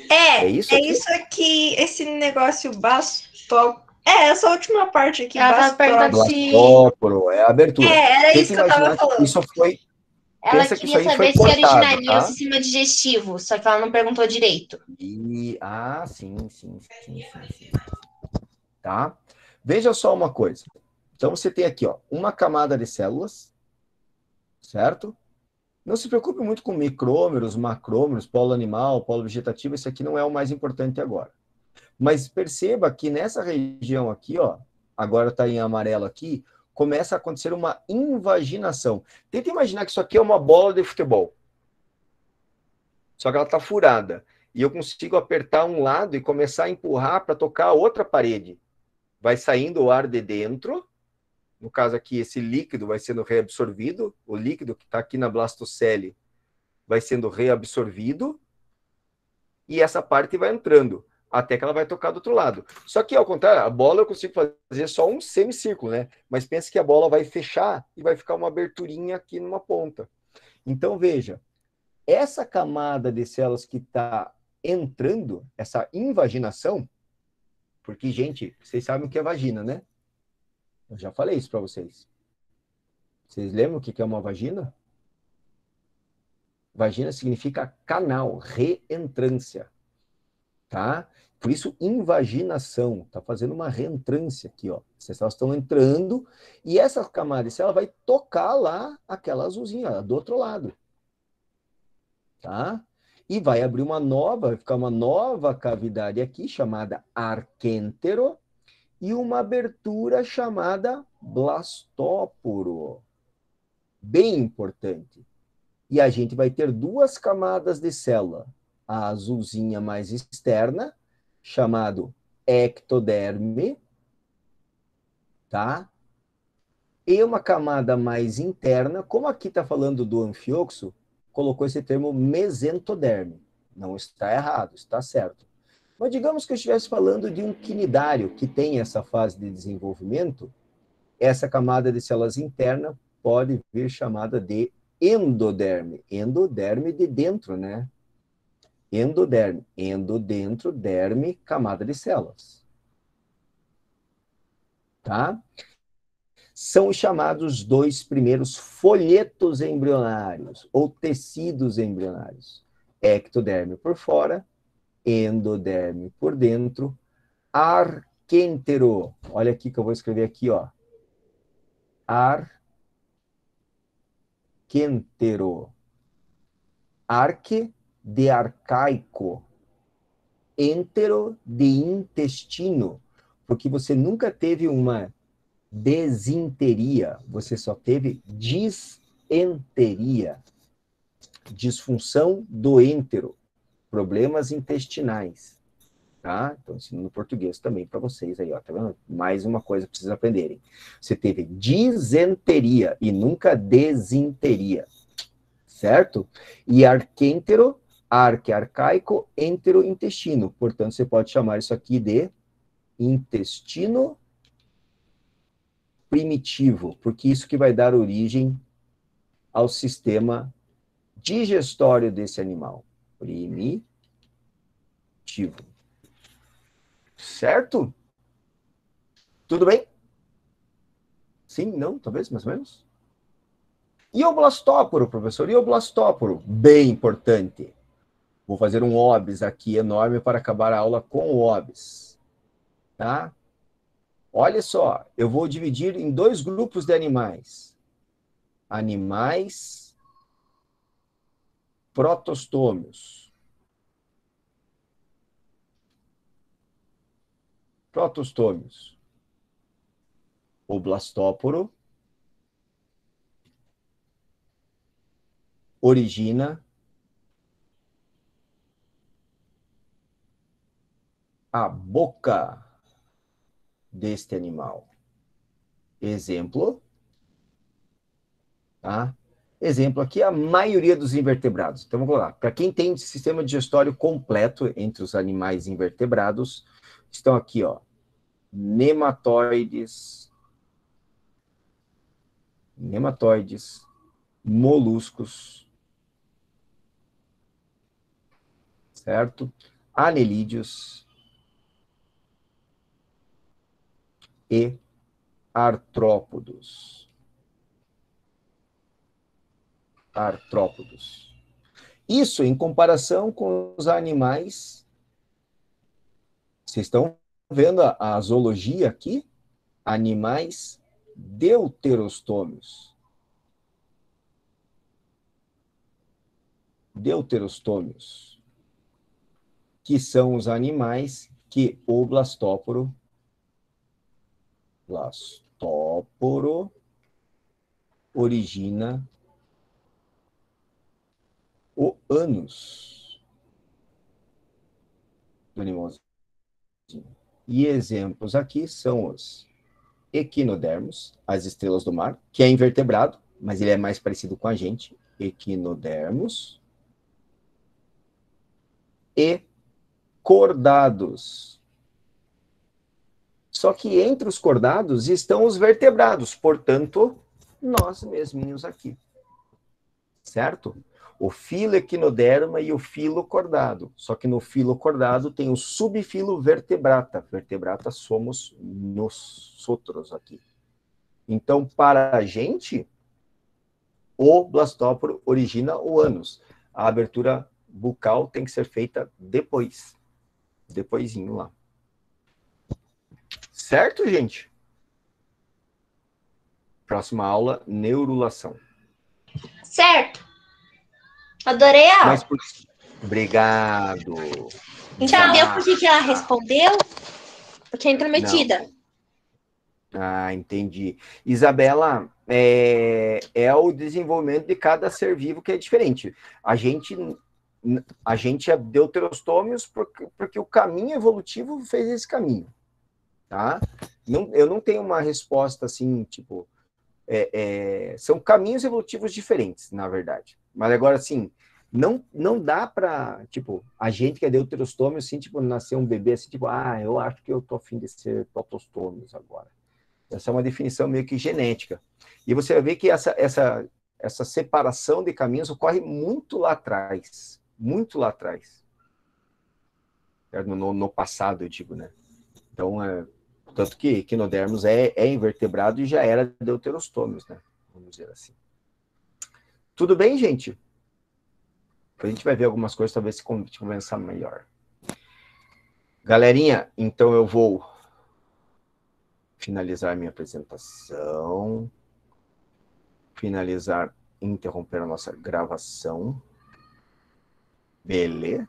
É isso aqui, esse negócio bastóporo. Essa última parte aqui. Ela tá perguntando se... Bastóporo, é a abertura. Era isso que eu tava falando. Isso foi... Ela queria saber se originaria no sistema digestivo, só que ela não perguntou direito. Sim. Tá? Veja só uma coisa. Então você tem aqui, ó, uma camada de células, certo? Não se preocupe muito com micrômeros, macrômeros, polo animal, polo vegetativo, esse aqui não é o mais importante agora. Mas perceba que nessa região aqui, ó, agora está em amarelo aqui, começa a acontecer uma invaginação. Tenta imaginar que isso aqui é uma bola de futebol. Só que ela está furada. E eu consigo apertar um lado e começar a empurrar para tocar a outra parede. Vai saindo o ar de dentro. No caso aqui, esse líquido vai sendo reabsorvido. O líquido que está aqui na blastocele vai sendo reabsorvido. E essa parte vai entrando, até que ela vai tocar do outro lado. Só que, ao contrário, a bola eu consigo fazer só um semicírculo, né? Mas pense que a bola vai fechar e vai ficar uma aberturinha aqui numa ponta. Então, veja, essa camada de células que está entrando, essa invaginação, porque, gente, vocês sabem o que é vagina, né? Eu já falei isso para vocês. Vocês lembram o que é uma vagina? Vagina significa canal, reentrância. Tá? Por isso, invaginação. Está fazendo uma reentrância aqui, ó. Essas células estão entrando e essa camada de célula vai tocar lá aquela azulzinha, ó, do outro lado. Tá? E vai abrir vai ficar uma nova cavidade aqui, chamada arquêntero, e uma abertura chamada blastóporo. Bem importante. E a gente vai ter duas camadas de célula. A azulzinha mais externa, chamado ectoderme, tá? E uma camada mais interna, como aqui está falando do anfioxo, colocou esse termo mesentoderme. Não está errado, está certo. Mas digamos que eu estivesse falando de um quinidário que tem essa fase de desenvolvimento, essa camada de células interna pode vir chamada de endoderme. Endoderme de dentro, né? Endoderme. Endodentro, derme, camada de células. Tá? São os chamados dois primeiros folhetos embrionários, ou tecidos embrionários. Ectoderme por fora, endoderme por dentro, arquêntero. Olha aqui que eu vou escrever aqui, ó. Arquêntero. Arque de arcaico. Entero de intestino. Porque você nunca teve uma desinteria, você só teve disenteria. Disfunção do êntero. Problemas intestinais, tá? Então, ensino português também para vocês aí, ó, tá vendo? Mais uma coisa para vocês aprenderem. Você teve disenteria e nunca desinteria, certo? E arquêntero, arque arcaico, entero intestino. Portanto, você pode chamar isso aqui de intestino primitivo, porque isso que vai dar origem ao sistema digestório desse animal. Primitivo. evolutivo. Certo? Tudo bem? Sim, não, talvez, mais ou menos? E o blastóporo, professor? E o blastóporo? Bem importante. Vou fazer um OBS aqui enorme para acabar a aula com o OBS. Tá? Olha só, eu vou dividir em 2 grupos de animais. Animais protostômios. Protostômios. O blastóporo origina a boca deste animal. Exemplo, tá? Exemplo aqui, a maioria dos invertebrados. Então, vamos lá. Para quem tem sistema digestório completo entre os animais invertebrados, estão aqui, ó, nematóides, moluscos, certo? Anelídeos e artrópodos. Isso em comparação com os animais. Vocês estão vendo a zoologia aqui? Animais deuterostômios. Deuterostômios, que são os animais que o blastóporo origina o ânus do animalzinho. E exemplos aqui são os equinodermos, as estrelas do mar, que é invertebrado, mas ele é mais parecido com a gente, equinodermos, e cordados. Só que entre os cordados estão os vertebrados, portanto, nós mesminhos aqui. Certo? O filoequinoderma e o filocordado. Só que no filocordado tem o subfilo vertebrata. Vertebrata somos nós outros aqui. Então, para a gente, o blastóporo origina o ânus. A abertura bucal tem que ser feita depois. Depoisinho lá. Certo, gente? Próxima aula, neurulação. Certo. Adorei a aula. Obrigado. Entendeu por que ela respondeu? Porque é intrometida. Ah, entendi. Isabela, é o desenvolvimento de cada ser vivo que é diferente. A gente é deuterostômios porque o caminho evolutivo fez esse caminho. Tá? Eu não tenho uma resposta assim, tipo... são caminhos evolutivos diferentes, na verdade. Mas agora, assim, não dá para, tipo, a gente que é deuterostômio, assim, tipo, nascer um bebê, assim, tipo, eu acho que eu tô a fim de ser protostômios agora. Essa é uma definição meio que genética. E você vai ver que essa separação de caminhos ocorre muito lá atrás. Muito lá atrás. No passado, eu digo, né? Então, tanto que equinodermos é invertebrado e já era deuterostômios, né? Vamos dizer assim. Tudo bem, gente? A gente vai ver algumas coisas, talvez se conversar melhor. Galerinha, então eu vou finalizar minha apresentação. Interromper a nossa gravação. Beleza?